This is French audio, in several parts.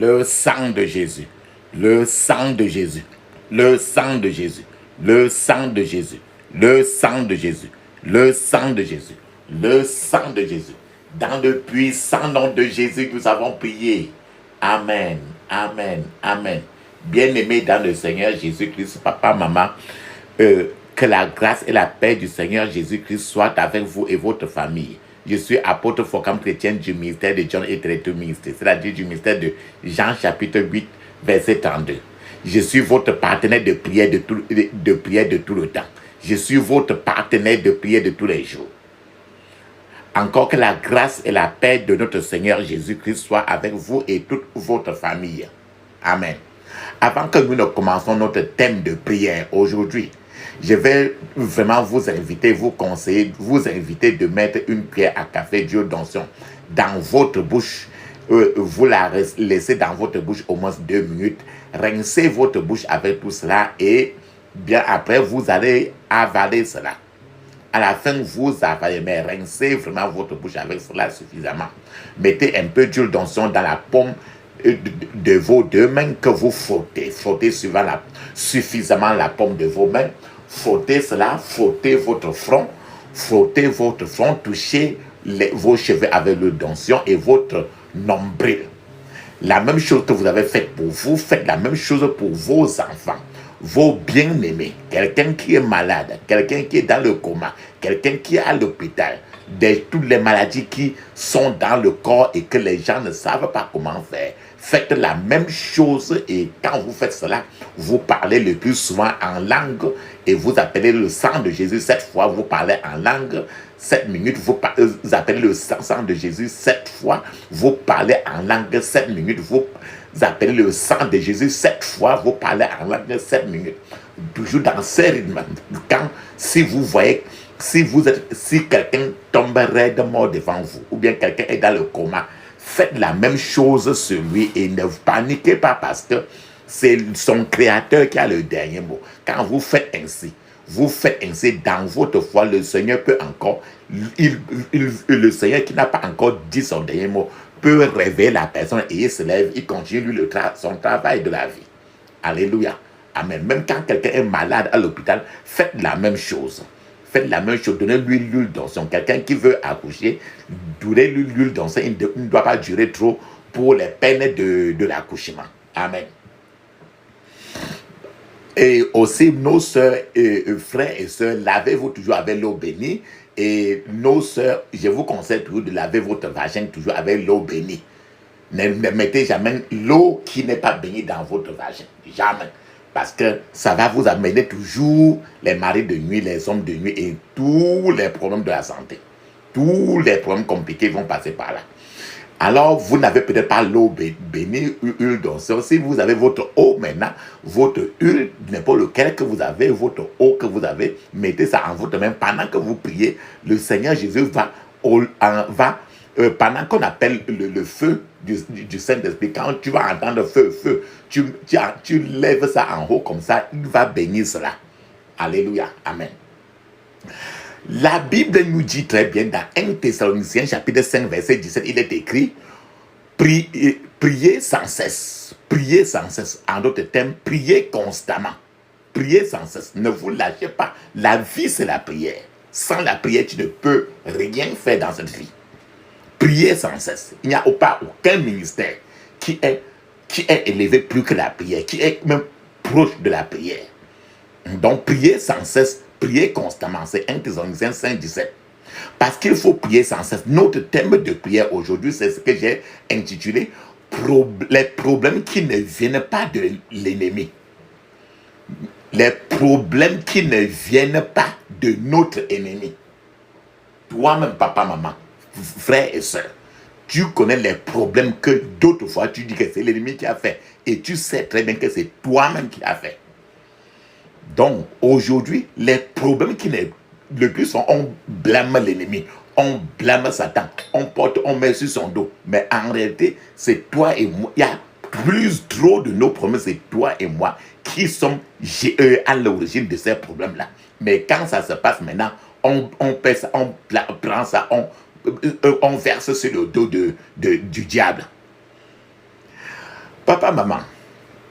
le sang de Jésus, le sang de Jésus, le sang de Jésus, le sang de Jésus, le sang de Jésus, le sang de Jésus, le sang de Jésus. Dans le puissant nom de Jésus, nous avons prié. Amen, amen, amen. Bien-aimés dans le Seigneur Jésus-Christ, papa, maman, que la grâce et la paix du Seigneur Jésus-Christ soient avec vous et votre famille. Je suis apôtre Focam chrétien du ministère de John et Traiteur ministère, c'est-à-dire du ministère de Jean chapitre 8, verset 32. Je suis votre partenaire de prière de tout le temps. Je suis votre partenaire de prière de tous les jours. Encore que la grâce et la paix de notre Seigneur Jésus-Christ soient avec vous et toute votre famille. Amen. Avant que nous ne commencions notre thème de prière aujourd'hui, je vais vraiment vous inviter, vous conseiller, vous inviter de mettre une cuillère à café d'huile d'onction dans votre bouche. Vous la laissez dans votre bouche au moins 2 minutes. Rincez votre bouche avec tout cela et bien après, vous allez avaler cela. À la fin, vous avalez, mais rincez vraiment votre bouche avec cela suffisamment. Mettez un peu d'huile d'onction dans la paume de vos 2 mains que vous frottez. Frottez suffisamment la paume de vos mains. Frottez cela, frottez votre front. Frottez votre front, touchez vos cheveux avec l'huile d'onction et votre nombril. La même chose que vous avez faite pour vous, faites la même chose pour vos enfants. Vos bien-aimés, quelqu'un qui est malade, quelqu'un qui est dans le coma, quelqu'un qui est à l'hôpital, toutes les maladies qui sont dans le corps et que les gens ne savent pas comment faire. Faites la même chose et quand vous faites cela, vous parlez le plus souvent en langue et vous appelez le sang de Jésus 7 fois, vous parlez en langue 7 minutes, vous appelez le sang de Jésus 7 fois, vous parlez en langue 7 minutes, vous appelez le sang de Jésus 7 fois, vous parlez en langue 7 minutes. Toujours dans ce rythme. Si vous voyez, si quelqu'un tombe raide mort devant vous, ou bien quelqu'un est dans le coma, faites la même chose sur lui et ne paniquez pas parce que c'est son créateur qui a le dernier mot. Quand vous faites ainsi dans votre foi, le Seigneur peut encore, le Seigneur qui n'a pas encore dit son dernier mot, peut réveiller la personne et il se lève, il continue son travail de la vie. Alléluia. Amen. Même quand quelqu'un est malade à l'hôpital, faites la même chose. Faites la même chose, donnez-lui l'huile d'onction. Quelqu'un qui veut accoucher, donnez-lui l'huile d'onction. Il ne doit pas durer trop pour les peines de l'accouchement. Amen. Et aussi, nos soeurs, frères et sœurs, lavez-vous toujours avec l'eau bénie. Et nos soeurs, je vous conseille toujours de laver votre vagin toujours avec l'eau bénie. Ne mettez jamais l'eau qui n'est pas bénie dans votre vagin. Jamais. Parce que ça va vous amener toujours les maris de nuit, les hommes de nuit et tous les problèmes de la santé. Tous les problèmes compliqués vont passer par là. Alors, vous n'avez peut-être pas l'eau bénie, huile d'onction. Si vous avez votre eau maintenant, votre huile, n'importe lequel que vous avez, votre eau que vous avez, mettez ça en votre main. Pendant que vous priez, le Seigneur Jésus pendant qu'on appelle le feu du Saint-Esprit, quand tu vas entendre feu, tu lèves ça en haut comme ça, il va bénir cela. Alléluia. Amen. La Bible nous dit très bien dans 1 Thessaloniciens chapitre 5 verset 17, il est écrit priez sans cesse. Priez sans cesse. En d'autres termes, priez constamment. Priez sans cesse. Ne vous lâchez pas. La vie, c'est la prière. Sans la prière, tu ne peux rien faire dans cette vie. Priez sans cesse. Il n'y a pas aucun ministère qui est élevé plus que la prière, qui est même proche de la prière. Donc, priez sans cesse, priez constamment. C'est 1 Thessaloniciens 5, 17. Parce qu'il faut prier sans cesse. Notre thème de prière aujourd'hui, c'est ce que j'ai intitulé les problèmes qui ne viennent pas de l'ennemi. Les problèmes qui ne viennent pas de notre ennemi. Toi-même, papa, maman, frères et sœurs, tu connais les problèmes que d'autres fois tu dis que c'est l'ennemi qui a fait. Et tu sais très bien que c'est toi-même qui a fait. Donc, aujourd'hui, les problèmes qui le plus sont, on blâme l'ennemi, on blâme Satan, on met sur son dos. Mais en réalité, c'est toi et moi. Il y a trop de nos problèmes, c'est toi et moi qui sommes à l'origine de ces problèmes-là. Mais quand ça se passe maintenant, on prend ça, on verse sur le dos du diable. Papa, maman,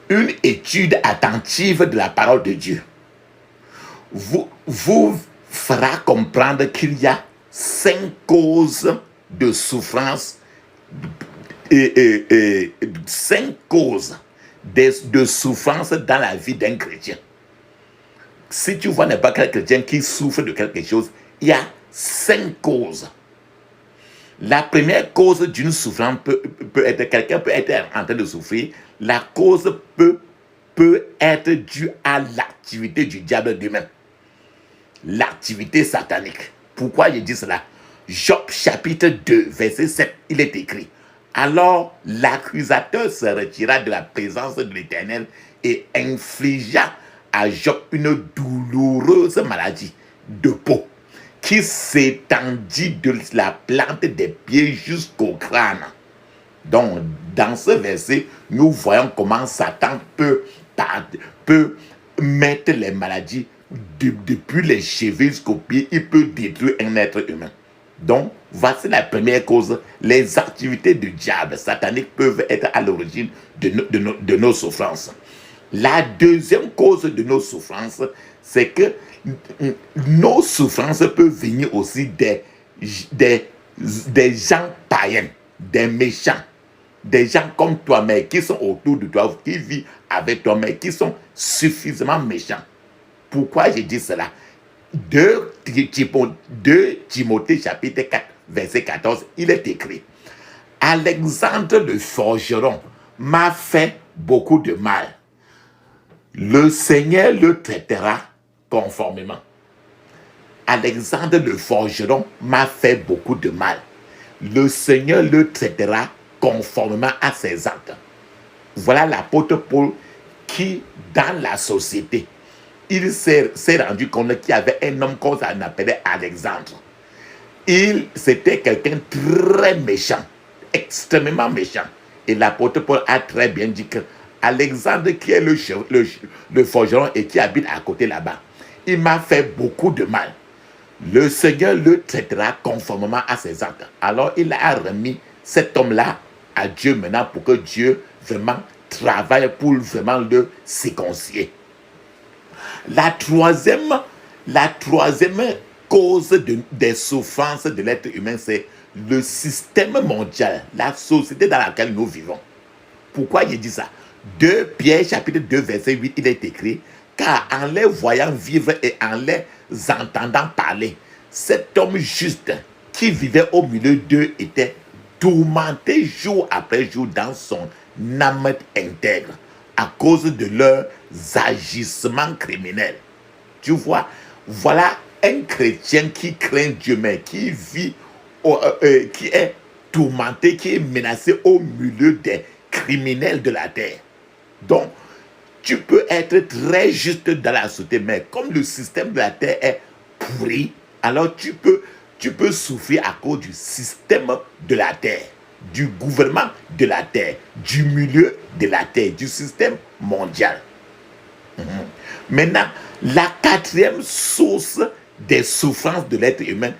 une étude attentive de la parole de Dieu vous fera comprendre qu'il y a 5 causes de souffrance et 5 causes de souffrance dans la vie d'un chrétien. Si tu vois n'importe quel chrétien qui souffre de quelque chose, il y a 5 causes. La première cause d'une souffrance peut être, quelqu'un peut être en train de souffrir, la cause peut être due à l'activité du diable lui-même. L'activité satanique. Pourquoi je dis cela? Job chapitre 2, verset 7, il est écrit: alors l'accusateur se retira de la présence de l'Éternel et infligea à Job une douloureuse maladie de peau qui s'étendit de la plante des pieds jusqu'au crâne. Donc, dans ce verset, nous voyons comment Satan peut mettre les maladies depuis les cheveux jusqu'aux pieds. Il peut détruire un être humain. Donc, voici la première cause. Les activités du diable satanique peuvent être à l'origine de nos souffrances. La deuxième cause de nos souffrances, c'est que nos souffrances peuvent venir aussi des gens païens, des méchants, des gens comme toi, mais qui sont autour de toi, qui vivent avec toi, mais qui sont suffisamment méchants. Pourquoi je dis cela? 2 Timothée chapitre 4, verset 14, il est écrit: Alexandre le forgeron m'a fait beaucoup de mal. Le Seigneur le traitera conformément. Alexandre le forgeron m'a fait beaucoup de mal. Le Seigneur le traitera conformément à ses actes. Voilà l'apôtre Paul qui, dans la société, il s'est rendu compte qu'il y avait un homme qu'on appelait Alexandre. C'était quelqu'un très méchant, extrêmement méchant. Et l'apôtre Paul a très bien dit que Alexandre, qui est le forgeron et qui habite à côté là-bas, il m'a fait beaucoup de mal. Le Seigneur le traitera conformément à ses actes. Alors il a remis cet homme-là à Dieu maintenant pour que Dieu vraiment travaille pour vraiment le circoncire. La troisième cause des souffrances de l'être humain, c'est le système mondial, la société dans laquelle nous vivons. Pourquoi il dit ça? 2 Pierre chapitre 2 verset 8, il est écrit: car en les voyant vivre et en les entendant parler, cet homme juste qui vivait au milieu d'eux était tourmenté jour après jour dans son âme intègre à cause de leurs agissements criminels. Tu vois, voilà un chrétien qui craint Dieu, mais qui vit, qui est tourmenté, qui est menacé au milieu des criminels de la terre. Donc, tu peux être très juste dans la société, mais comme le système de la terre est pourri, alors tu peux souffrir à cause du système de la terre, du gouvernement de la terre, du milieu de la terre, du système mondial. Maintenant, la quatrième source des souffrances de l'être humain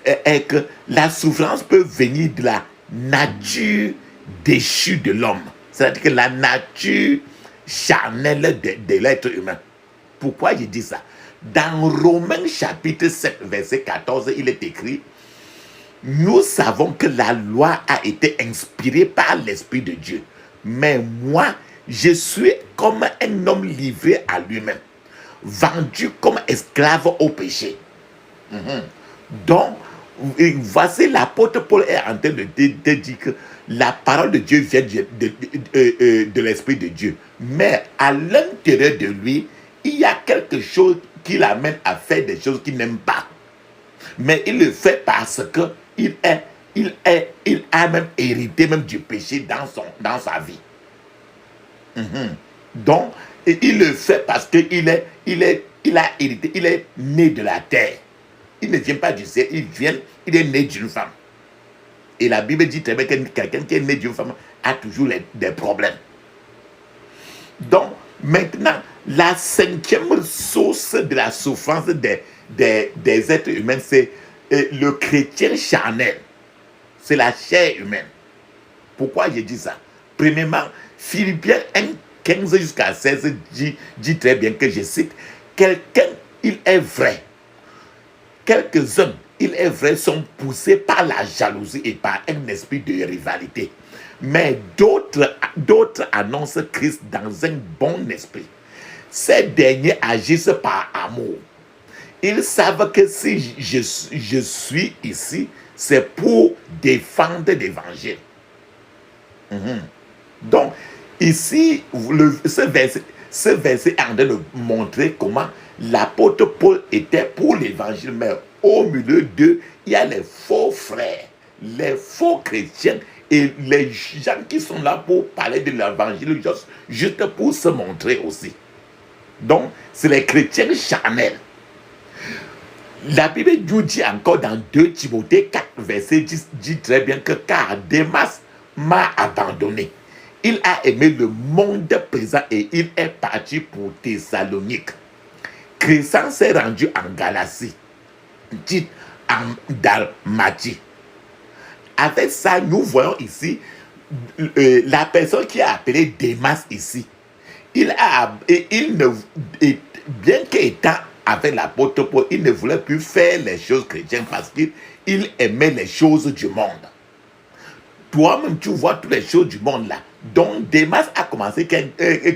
est que la souffrance peut venir de la nature déchue de l'homme. C'est-à-dire que la nature charnelle de l'être humain. Pourquoi je dis ça? Dans Romains chapitre 7, verset 14, il est écrit: nous savons que la loi a été inspirée par l'Esprit de Dieu. Mais moi, je suis comme un homme livré à lui-même, vendu comme esclave au péché. Donc, voici l'apôtre Paul est en train de dire que la parole de Dieu vient de l'Esprit de Dieu. Mais à l'intérieur de lui, il y a quelque chose qui l'amène à faire des choses qu'il n'aime pas. Mais il le fait parce que il a même hérité même du péché dans sa vie. Donc, il le fait parce qu'il a hérité, il est né de la terre. Il ne vient pas du ciel, il est né d'une femme. Et la Bible dit très bien que quelqu'un qui est né d'une femme a toujours des problèmes. Donc, maintenant, la cinquième source de la souffrance des êtres humains, c'est le chrétien charnel. C'est la chair humaine. Pourquoi je dis ça? Premièrement, Philippiens 1, 15 jusqu'à 16 dit très bien que je cite, quelqu'un, il est vrai. Quelques-uns, il est vrai, sont poussés par la jalousie et par un esprit de rivalité. Mais d'autres annoncent Christ dans un bon esprit. Ces derniers agissent par amour. Ils savent que si je suis ici, c'est pour défendre l'évangile. Donc, ici, ce verset est en train de montrer comment l'apôtre Paul était pour l'évangile, mais au milieu d'eux, il y a les faux frères, les faux chrétiens et les gens qui sont là pour parler de l'évangile juste pour se montrer aussi. Donc, c'est les chrétiens charnels. La Bible nous dit encore dans 2 Timothée 4, verset 10, dit très bien que car Démas m'a abandonné. Il a aimé le monde présent et il est parti pour Thessalonique. Crescens s'est rendu en Galatie, dit en Dalmatie. Avec ça, nous voyons ici la personne qui a appelé Démas ici. Bien qu'étant avec l'apôtre Paul, il ne voulait plus faire les choses chrétiennes parce qu'il aimait les choses du monde. Toi-même, tu vois toutes les choses du monde là. Donc, Démas a commencé qu'un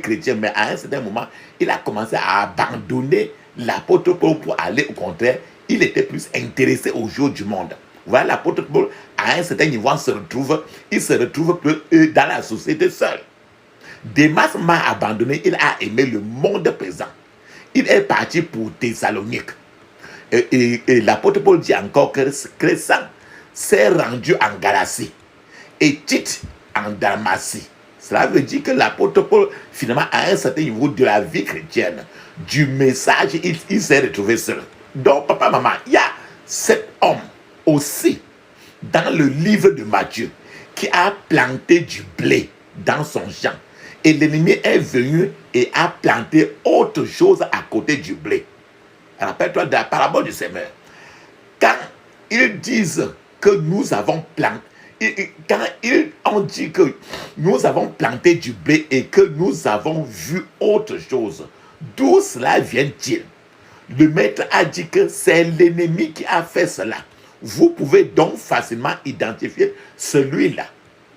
chrétien, mais à un certain moment, il a commencé à abandonner l'apôtre Paul pour aller au contraire. Il était plus intéressé aux choses du monde. Voilà, l'apôtre Paul, à un certain niveau, il se retrouve dans la société seul. Démas m'a abandonné, il a aimé le monde présent. Il est parti pour Thessalonique. Et l'apôtre Paul dit encore que Crescens s'est rendu en Galatie et Tite en Dalmatie. Cela veut dire que l'apôtre Paul, finalement, à un certain niveau de la vie chrétienne, du message, il s'est retrouvé seul. Donc, papa, maman, il y a cet homme aussi dans le livre de Matthieu qui a planté du blé dans son champ. Et l'ennemi est venu et a planté autre chose à côté du blé. Rappelle-toi de la parabole du semeur. Quand ils disent que nous avons planté, quand ils ont dit que nous avons planté du blé et que nous avons vu autre chose, d'où cela vient-il? Le maître a dit que c'est l'ennemi qui a fait cela. Vous pouvez donc facilement identifier celui-là.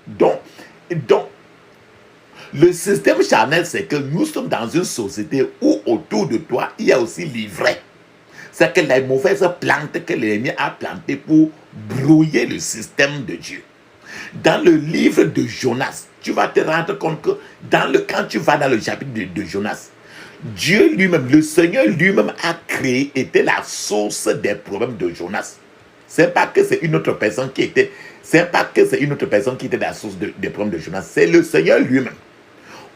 Donc, le système charnel, c'est que nous sommes dans une société où autour de toi, il y a aussi l'ivraie. C'est que les mauvaises plantes que l'ennemi a plantées pour brouiller le système de Dieu. Dans le livre de Jonas, tu vas te rendre compte que quand tu vas dans le chapitre de Jonas, Dieu lui-même, le Seigneur lui-même a créé, était la source des problèmes de Jonas. C'est pas que c'est une autre personne qui était, la source des problèmes de Jonas, c'est le Seigneur lui-même.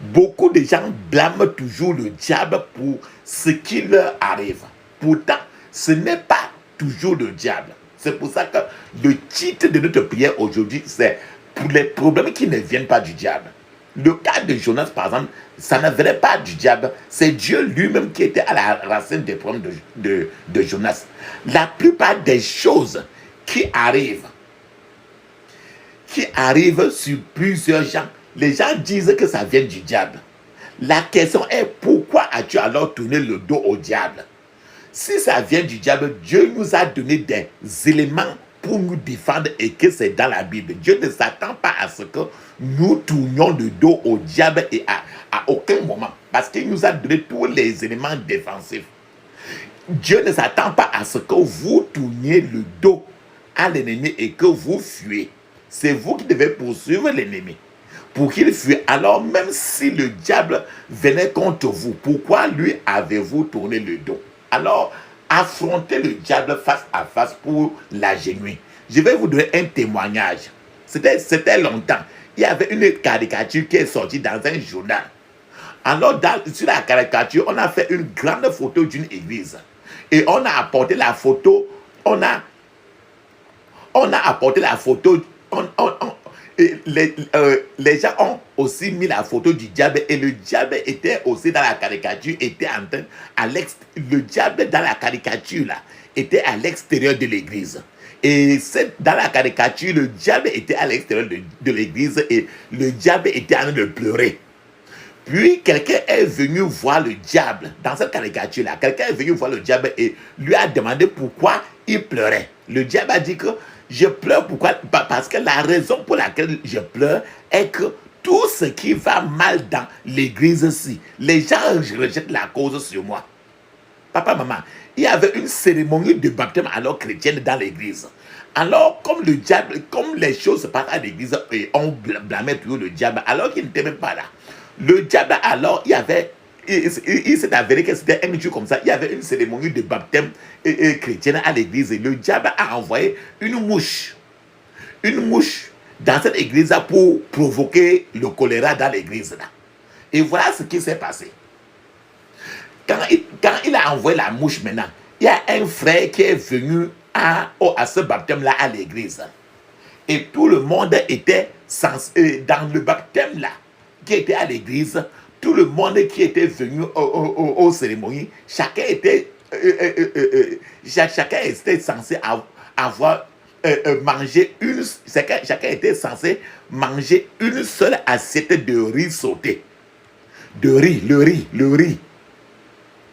Beaucoup de gens blâment toujours le diable pour ce qui leur arrive. Pourtant, ce n'est pas toujours le diable. C'est pour ça que le titre de notre prière aujourd'hui, c'est pour les problèmes qui ne viennent pas du diable. Le cas de Jonas, par exemple, ça ne venait pas du diable. C'est Dieu lui-même qui était à la racine des problèmes de Jonas. La plupart des choses qui arrivent sur plusieurs gens, les gens disent que ça vient du diable. La question est, pourquoi as-tu alors tourné le dos au diable? Si ça vient du diable, Dieu nous a donné des éléments pour nous défendre et que c'est dans la Bible. Dieu ne s'attend pas à ce que nous tournions le dos au diable et à aucun moment. Parce qu'il nous a donné tous les éléments défensifs. Dieu ne s'attend pas à ce que vous tourniez le dos à l'ennemi et que vous fuyez. C'est vous qui devez poursuivre l'ennemi pour qu'il fuit. Alors même si le diable venait contre vous, pourquoi lui avez-vous tourné le dos? Alors, affrontez le diable face à face pour l'agenouiller. Je vais vous donner un témoignage. C'était longtemps. Il y avait une caricature qui est sortie dans un journal. Alors, sur la caricature, on a fait une grande photo d'une église. Et on a apporté la photo, les gens ont aussi mis la photo du diable et le diable était aussi dans la caricature, le diable dans la caricature là était à l'extérieur de l'église. Et dans la caricature, le diable était à l'extérieur de l'église et le diable était en train de pleurer. Puis quelqu'un est venu voir le diable. Dans cette caricature-là, quelqu'un est venu voir le diable et lui a demandé pourquoi il pleurait. Le diable a dit que je pleure pourquoi? Parce que la raison pour laquelle je pleure est que tout ce qui va mal dans l'église-ci, les gens rejettent la cause sur moi. Papa, maman, il y avait une cérémonie de baptême alors chrétienne dans l'église. Alors, comme le diable, comme les choses se passent à l'église, et on blâmait toujours le diable alors qu'il n'était même pas là. Le diable, alors, il s'est avéré que c'était un jour comme ça, il y avait une cérémonie de baptême chrétienne à l'église. Et le diable a envoyé une mouche dans cette église pour provoquer le choléra dans l'église là. Et voilà ce qui s'est passé. Quand il a envoyé la mouche maintenant, il y a un frère qui est venu à ce baptême-là à l'église. Et tout le monde était dans le baptême-là, qui était à l'église, tout le monde qui était venu aux cérémonies, chacun était censé avoir mangé chacun était censé manger une seule assiette de riz sauté. Le riz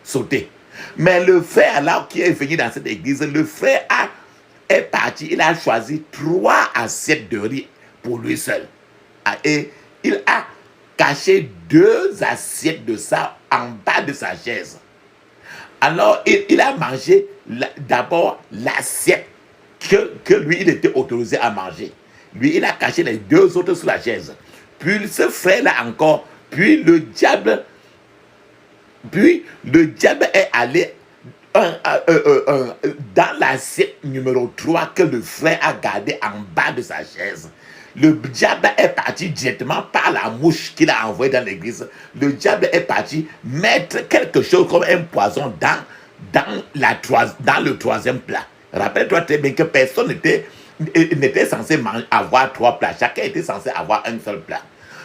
sauté. Mais le frère là qui est venu dans cette église, le frère est parti, il a choisi 3 assiettes de riz pour lui seul. Et il a caché 2 assiettes de ça en bas de sa chaise. Alors il a mangé d'abord l'assiette que lui il était autorisé à manger. Lui il a caché les 2 autres sur la chaise. Puis ce frère là encore, puis le diable est allé dans l'assiette numéro 3 que le frère a gardé en bas de sa chaise. Le diable est parti directement par la mouche qu'il a envoyée dans l'église. Le diable est parti mettre quelque chose comme un poison dans le 3e plat. Rappelle-toi très bien que personne n'était censé avoir 3 plats. Chacun était censé avoir un seul plat.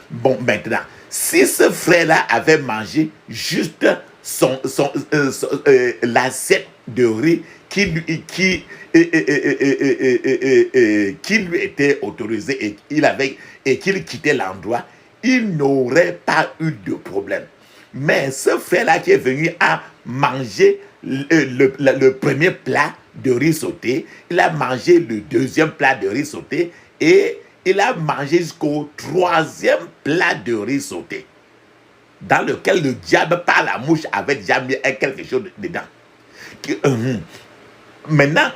Bon, maintenant, si ce frère-là avait mangé juste l'assiette de riz qui lui était autorisé et qu'il quittait l'endroit, il n'aurait pas eu de problème. Mais ce frère-là qui est venu à manger le premier plat de riz sauté, il a mangé le 2e plat de riz sauté et il a mangé jusqu'au 3e plat de riz sauté, dans lequel le diable par la mouche avait déjà mis quelque chose dedans. Maintenant,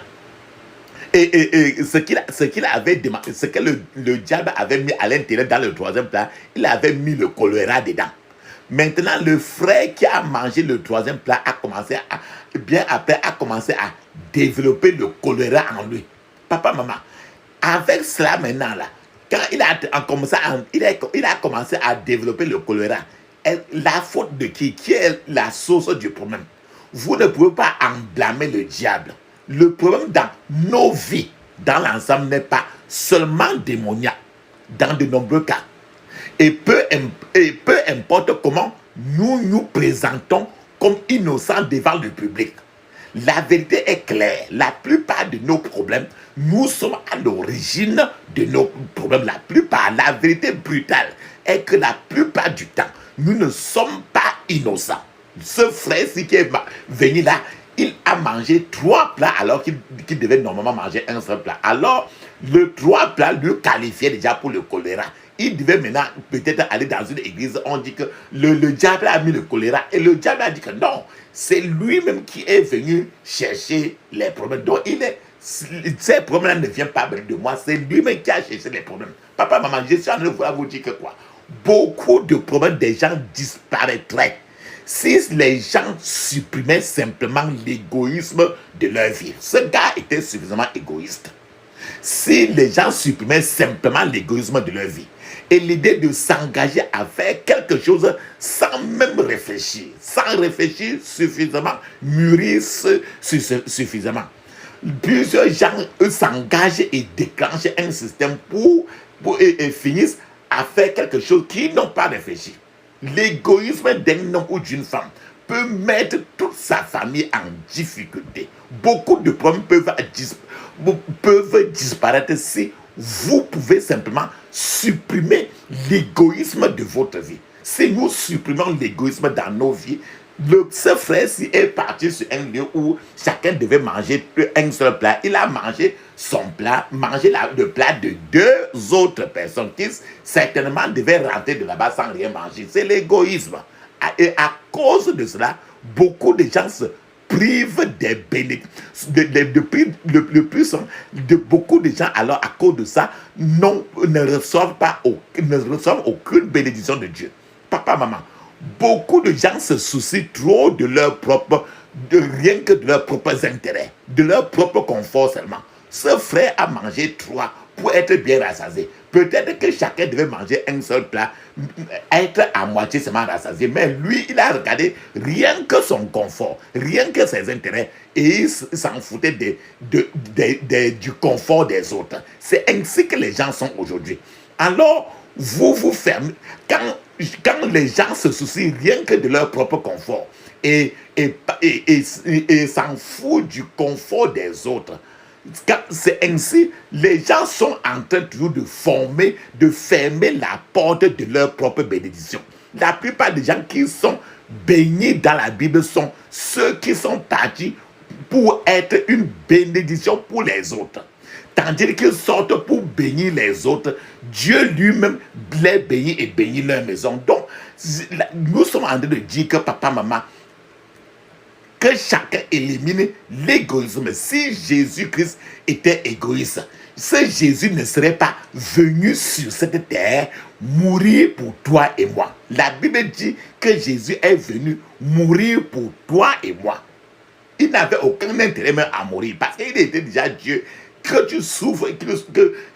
ce qu'il avait demandé, ce que le diable avait mis à l'intérieur dans le 3e plat, il avait mis le choléra dedans. Maintenant, le frère qui a mangé le 3e plat a commencé à développer le choléra en lui. Papa, maman, avec cela maintenant là, quand il a commencé à développer le choléra, la faute de qui est la source du problème? Vous ne pouvez pas en blâmer le diable. Le problème dans nos vies, dans l'ensemble, n'est pas seulement démoniaque, dans de nombreux cas. Et peu importe comment nous nous présentons comme innocents devant le public, la vérité est claire. La plupart de nos problèmes, nous sommes à l'origine de nos problèmes. La vérité brutale est que la plupart du temps, nous ne sommes pas innocents. Ce frère-ci qui est venu là, il a mangé 3 plats alors qu'il devait normalement manger un seul plat. Alors, le 3 plats lui qualifiait déjà pour le choléra. Il devait maintenant peut-être aller dans une église. On dit que le diable a mis le choléra. Et le diable a dit que non, c'est lui-même qui est venu chercher les problèmes. Donc, ces problèmes ne viennent pas de moi. C'est lui-même qui a cherché les problèmes. Papa, maman, je suis en train de vous dire que quoi? Beaucoup de problèmes des gens disparaîtraient si les gens supprimaient simplement l'égoïsme de leur vie. Ce gars était suffisamment égoïste. Si les gens supprimaient simplement l'égoïsme de leur vie et l'idée de s'engager à faire quelque chose sans même réfléchir, suffisamment, mûrir suffisamment. Plusieurs gens s'engagent et déclenchent un système et finissent à faire quelque chose qu'ils n'ont pas réfléchi. L'égoïsme d'un homme ou d'une femme peut mettre toute sa famille en difficulté. Beaucoup de problèmes peuvent disparaître si vous pouvez simplement supprimer l'égoïsme de votre vie. Si nous supprimons l'égoïsme dans nos vies, ce frère-ci est parti sur un lieu où chacun devait manger un seul plat. Il a mangé son plat, mangé le plat de 2 autres personnes qui certainement devaient rentrer de là-bas sans rien manger. C'est l'égoïsme. Et à cause de cela, beaucoup de gens se privent des bénéfices. Le plus, de beaucoup de gens, alors, à cause de ça, ne reçoivent aucune bénédiction de Dieu. Papa, maman, beaucoup de gens se soucient trop de rien que de leurs propres intérêts, de leur propre confort seulement. Ce frère a mangé 3 pour être bien rassasié. Peut-être que chacun devait manger un seul plat, être à moitié seulement rassasié. Mais lui, il a regardé rien que son confort, rien que ses intérêts. Et il s'en foutait du confort des autres. C'est ainsi que les gens sont aujourd'hui. Alors, vous fermez. Quand les gens se soucient rien que de leur propre confort et s'en foutent du confort des autres, c'est ainsi, les gens sont en train toujours de fermer la porte de leur propre bénédiction. La plupart des gens qui sont bénis dans la Bible sont ceux qui sont partis pour être une bénédiction pour les autres. Tandis qu'ils sortent pour bénir les autres, Dieu lui-même les bénit et bénit leur maison. Donc, nous sommes en train de dire que papa, maman, que chacun élimine l'égoïsme. Si Jésus-Christ était égoïste, ce Jésus ne serait pas venu sur cette terre mourir pour toi et moi. La Bible dit que Jésus est venu mourir pour toi et moi. Il n'avait aucun intérêt même à mourir parce qu'il était déjà Dieu. Que tu souffres,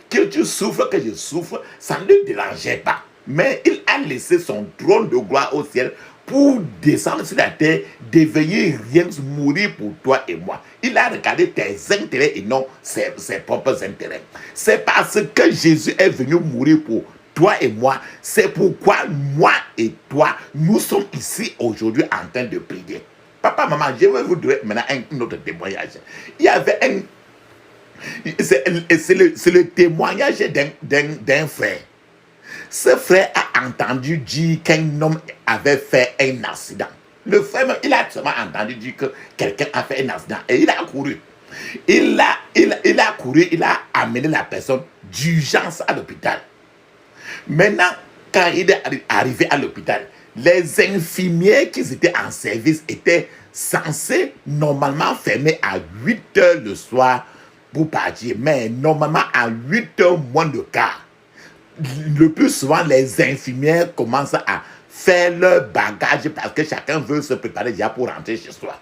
que tu souffres, que je souffre, ça ne le dérangeait pas. Mais il a laissé son trône de gloire au ciel pour descendre sur la terre, devenir rien, mourir pour toi et moi. Il a regardé tes intérêts et non ses propres intérêts. C'est parce que Jésus est venu mourir pour toi et moi. C'est pourquoi moi et toi, nous sommes ici aujourd'hui en train de prier. Papa, maman, je vais vous donner maintenant un autre témoignage. Il y avait c'est le témoignage d'un frère. Ce frère a entendu dire qu'un homme avait fait un accident. Le frère, il a seulement entendu dire que quelqu'un a fait un accident et il a couru. Il a couru, il a amené la personne d'urgence à l'hôpital. Maintenant, quand il est arrivé à l'hôpital, les infirmiers qui étaient en service étaient censés normalement fermer à 8 heures le soir pour partir, mais normalement à 8 heures moins de quart. Le plus souvent, les infirmières commencent à faire leur bagage parce que chacun veut se préparer déjà pour rentrer chez soi.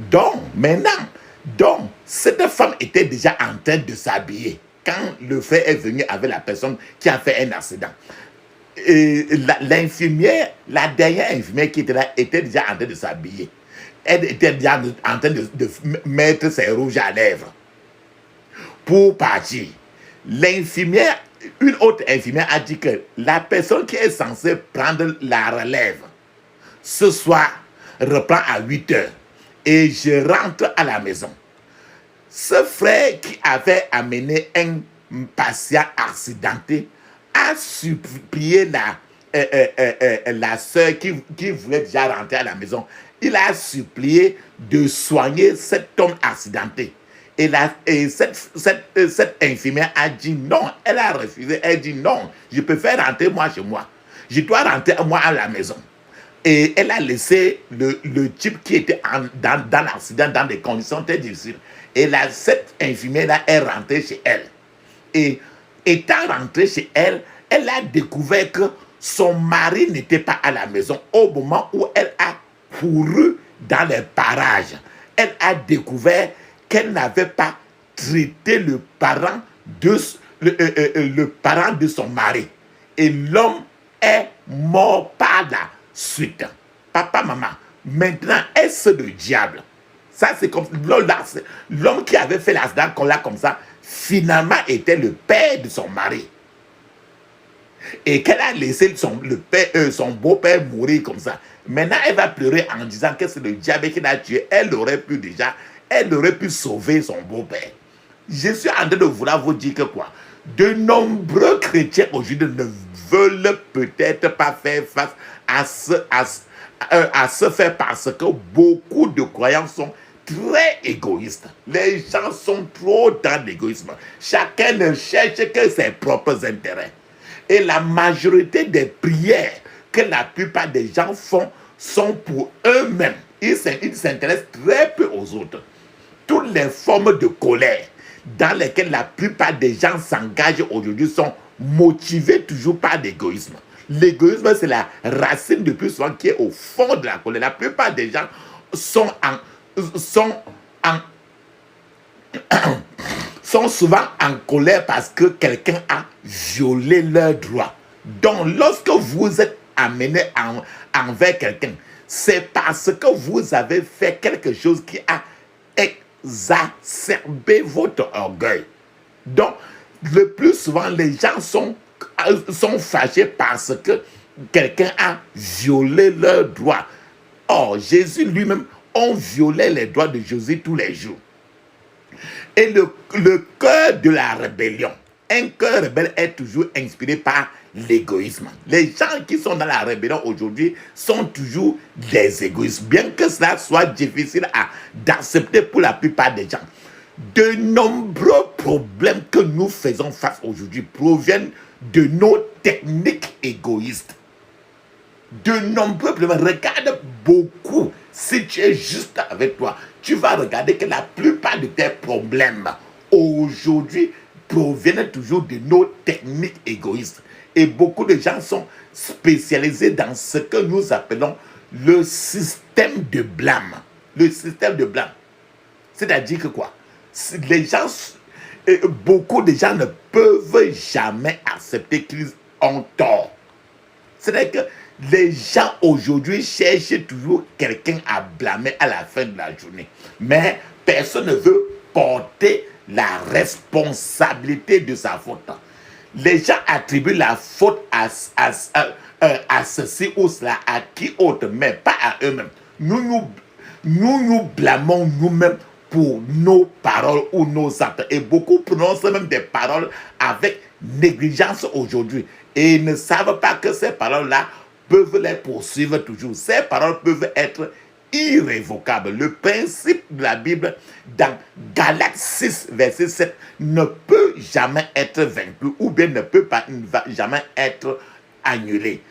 Donc, maintenant, cette femme était déjà en train de s'habiller quand le frère est venu avec la personne qui a fait un accident. L'infirmière, la dernière infirmière qui était là, était déjà en train de s'habiller. Elle était déjà en train de mettre ses rouges à lèvres pour partir. L'infirmière, une autre infirmière a dit que la personne qui est censée prendre la relève ce soir reprend à 8 heures et je rentre à la maison. Ce frère qui avait amené un patient accidenté a supplié la soeur qui voulait déjà rentrer à la maison. Il a supplié de soigner cet homme accidenté. Et cette infirmière a dit non. Elle a refusé. Elle dit non, je peux faire rentrer moi chez moi. Je dois rentrer moi à la maison. Et elle a laissé le type qui était dans l'accident dans des conditions très difficiles. Et cette infirmière-là est rentrée chez elle. Et étant rentrée chez elle, elle a découvert que son mari n'était pas à la maison au moment où elle a couru dans les parages. Elle a découvert qu'elle n'avait pas traité le parent de son mari. Et l'homme est mort par la suite. Papa, maman, maintenant, est-ce le diable? Ça, c'est comme l'homme qui avait fait l'accident comme ça, finalement était le père de son mari. Et qu'elle a laissé son beau-père mourir comme ça. Maintenant, elle va pleurer en disant que c'est le diable qui l'a tué. Elle aurait pu sauver son beau-père. Je suis en train de vouloir vous dire que quoi? De nombreux chrétiens aujourd'hui ne veulent peut-être pas faire face à se faire parce que beaucoup de croyants sont très égoïstes. Les gens sont trop dans l'égoïsme. Chacun ne cherche que ses propres intérêts. Et la majorité des prières que la plupart des gens font sont pour eux-mêmes. Ils s'intéressent très peu aux autres. Toutes les formes de colère dans lesquelles la plupart des gens s'engagent aujourd'hui sont motivées toujours par l'égoïsme. L'égoïsme, c'est la racine le plus souvent qui est au fond de la colère. La plupart des gens sont souvent en colère parce que quelqu'un a violé leurs droits. Donc, lorsque vous êtes amené envers quelqu'un, c'est parce que vous avez fait quelque chose qui a exacerbé votre orgueil. Donc, le plus souvent, les gens sont fâchés parce que quelqu'un a violé leurs droits. Or, Jésus lui-même, on violait les droits de Jésus tous les jours. Et le cœur de la rébellion, un cœur rebelle est toujours inspiré par l'égoïsme. Les gens qui sont dans la rébellion aujourd'hui sont toujours des égoïstes, bien que cela soit difficile d'accepter pour la plupart des gens. De nombreux problèmes que nous faisons face aujourd'hui proviennent de nos techniques égoïstes. De nombreux problèmes. Regarde beaucoup. Si tu es juste avec toi, tu vas regarder que la plupart de tes problèmes aujourd'hui proviennent toujours de nos techniques égoïstes. Et beaucoup de gens sont spécialisés dans ce que nous appelons le système de blâme. Le système de blâme. C'est-à-dire que quoi? Beaucoup de gens ne peuvent jamais accepter qu'ils ont tort. C'est-à-dire que les gens aujourd'hui cherchent toujours quelqu'un à blâmer à la fin de la journée. Mais personne ne veut porter la responsabilité de sa faute. Les gens attribuent la faute à ceci ou cela, à qui autre, mais pas à eux-mêmes. Nous blâmons nous-mêmes pour nos paroles ou nos actes. Et beaucoup prononcent même des paroles avec négligence aujourd'hui. Et ils ne savent pas que ces paroles-là peuvent les poursuivre toujours. Ces paroles peuvent être irrévocables. Le principe de la Bible dans Galates 6, verset 7, ne peut jamais être vaincu ou bien ne peut pas jamais être annulé.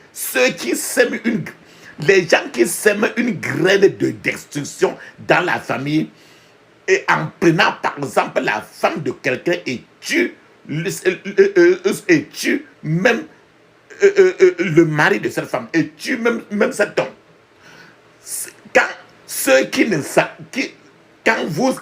Les gens qui sèment une graine de destruction dans la famille, et en prenant par exemple la femme de quelqu'un et tue même le mari de cette femme et tue même cet homme.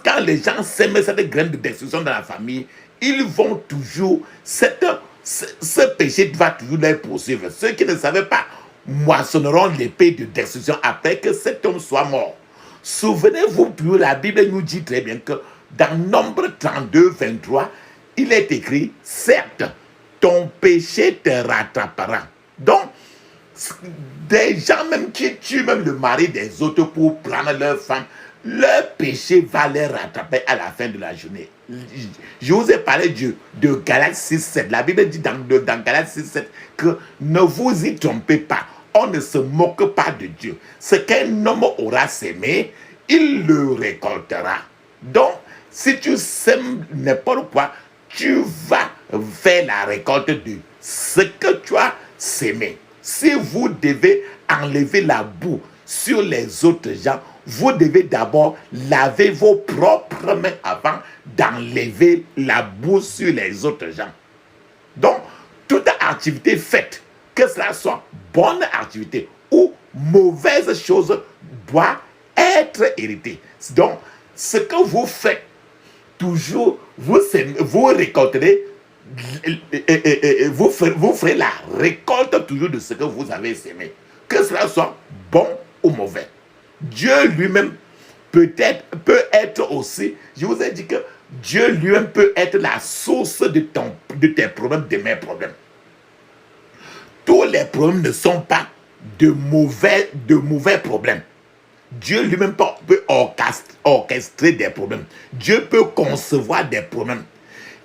Quand les gens sèment cette graine de destruction dans la famille, ils vont toujours, ce péché va toujours les poursuivre. Ceux qui ne savaient pas moissonneront l'épée de destruction après que cet homme soit mort. Souvenez-vous, la Bible nous dit très bien que dans Nombre 32, 23, il est écrit, certes, ton péché te rattrapera. Donc, des gens même qui tuent même le mari des autres pour prendre leur femme, leur péché va les rattraper à la fin de la journée. Je vous ai parlé de Galates 6, 7. La Bible dit dans Galates 6, 7 que ne vous y trompez pas. On ne se moque pas de Dieu. Ce qu'un homme aura sémé, il le récoltera. Donc, si tu sèmes n'importe quoi, tu vas faire la récolte de ce que tu as sémé. Si vous devez enlever la boue sur les autres gens, vous devez d'abord laver vos propres mains avant d'enlever la boue sur les autres gens. Donc, toute activité faite, que cela soit bonne activité ou mauvaise chose, doit être héritée. Donc, ce que vous faites, toujours, vous récolterez, vous ferez la récolte toujours de ce que vous avez sémé. Que cela soit bon ou mauvais. Dieu lui-même peut être aussi, je vous ai dit que Dieu lui-même peut être la source de tes problèmes, de mes problèmes. Tous les problèmes ne sont pas de mauvais problèmes. Dieu lui-même peut orchestrer des problèmes. Dieu peut concevoir des problèmes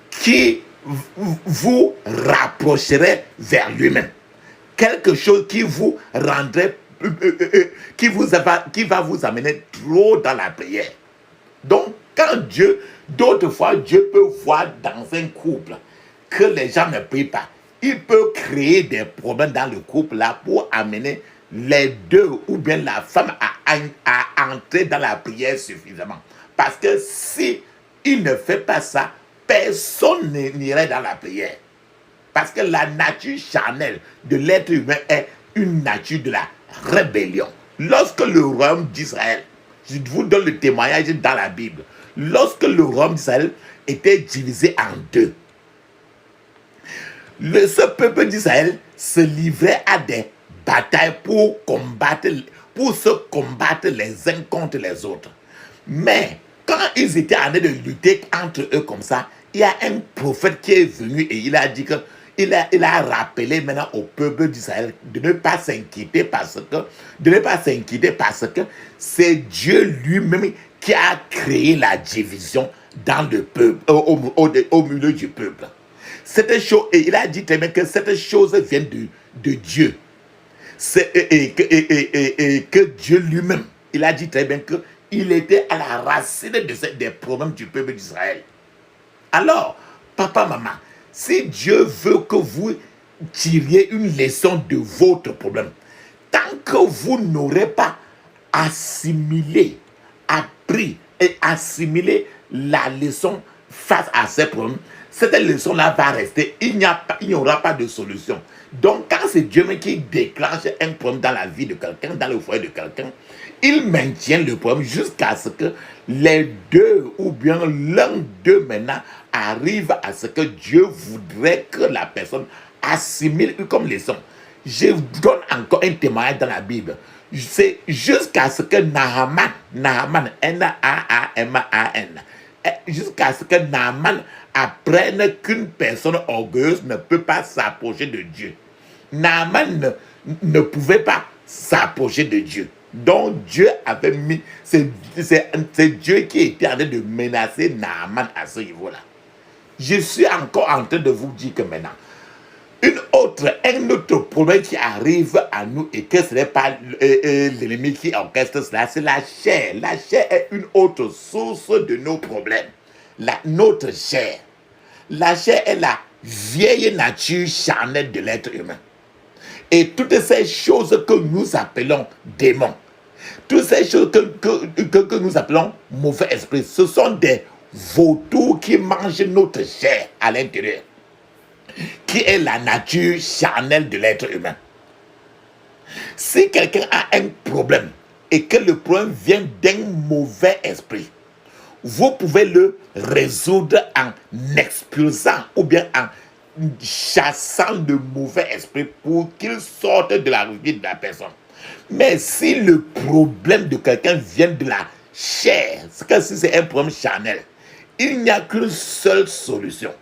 qui vous rapprocheraient vers lui-même. quelque chose qui vous rendrait, qui va vous amener trop dans la prière. Donc, quand d'autres fois, Dieu peut voir dans un couple que les gens ne prient pas, il peut créer des problèmes dans le couple là pour amener les deux ou bien la femme à entrer dans la prière suffisamment. Parce que si il ne fait pas ça, personne n'irait dans la prière. Parce que la nature charnelle de l'être humain est une nature de la rébellion. Lorsque le royaume d'Israël, je vous donne le témoignage dans la Bible, lorsque le royaume d'Israël était divisé en deux, ce peuple d'Israël se livrait à des batailles pour se combattre les uns contre les autres. Mais quand ils étaient en train de lutter entre eux comme ça, il y a un prophète qui est venu et il a dit que il a rappelé maintenant au peuple d'Israël de ne pas s'inquiéter parce que c'est Dieu lui-même qui a créé la division dans le peuple, au milieu du peuple. Cette chose, et il a dit très bien que cette chose vient de Dieu. Et que Dieu lui-même, il a dit très bien qu'il était à la racine des problèmes du peuple d'Israël. Alors, papa, maman, si Dieu veut que vous tiriez une leçon de votre problème, tant que vous n'aurez pas assimilé, appris et assimilé la leçon face à ces problèmes, cette leçon-là va rester. Il n'y aura pas de solution. Donc, quand c'est Dieu même qui déclenche un problème dans la vie de quelqu'un, dans le foyer de quelqu'un, il maintient le problème jusqu'à ce que les deux ou bien l'un d'eux maintenant arrive à ce que Dieu voudrait que la personne assimile comme leçon. Je vous donne encore un témoignage dans la Bible. C'est jusqu'à ce que Naaman, N-A-A-M-A-N, jusqu'à ce que Naaman apprenne qu'une personne orgueilleuse ne peut pas s'approcher de Dieu. Naaman ne pouvait pas s'approcher de Dieu. Donc Dieu avait mis, c'est Dieu qui était en train de menacer Naaman à ce niveau-là. Je suis encore en train de vous dire que maintenant, un autre problème qui arrive à nous et que ce n'est pas l'ennemi qui orchestre cela, c'est la chair. La chair est une autre source de nos problèmes. Notre chair. La chair est la vieille nature charnelle de l'être humain. Et toutes ces choses que nous appelons démons, toutes ces choses que nous appelons mauvais esprits, ce sont des vautours qui mangent notre chair à l'intérieur, qui est la nature charnelle de l'être humain. Si quelqu'un a un problème et que le problème vient d'un mauvais esprit, vous pouvez le résoudre en expulsant ou bien en chassant le mauvais esprit pour qu'il sorte de la vie de la personne. Mais si le problème de quelqu'un vient de la chair, c'est que si c'est un problème charnel, il n'y a qu'une seule solution.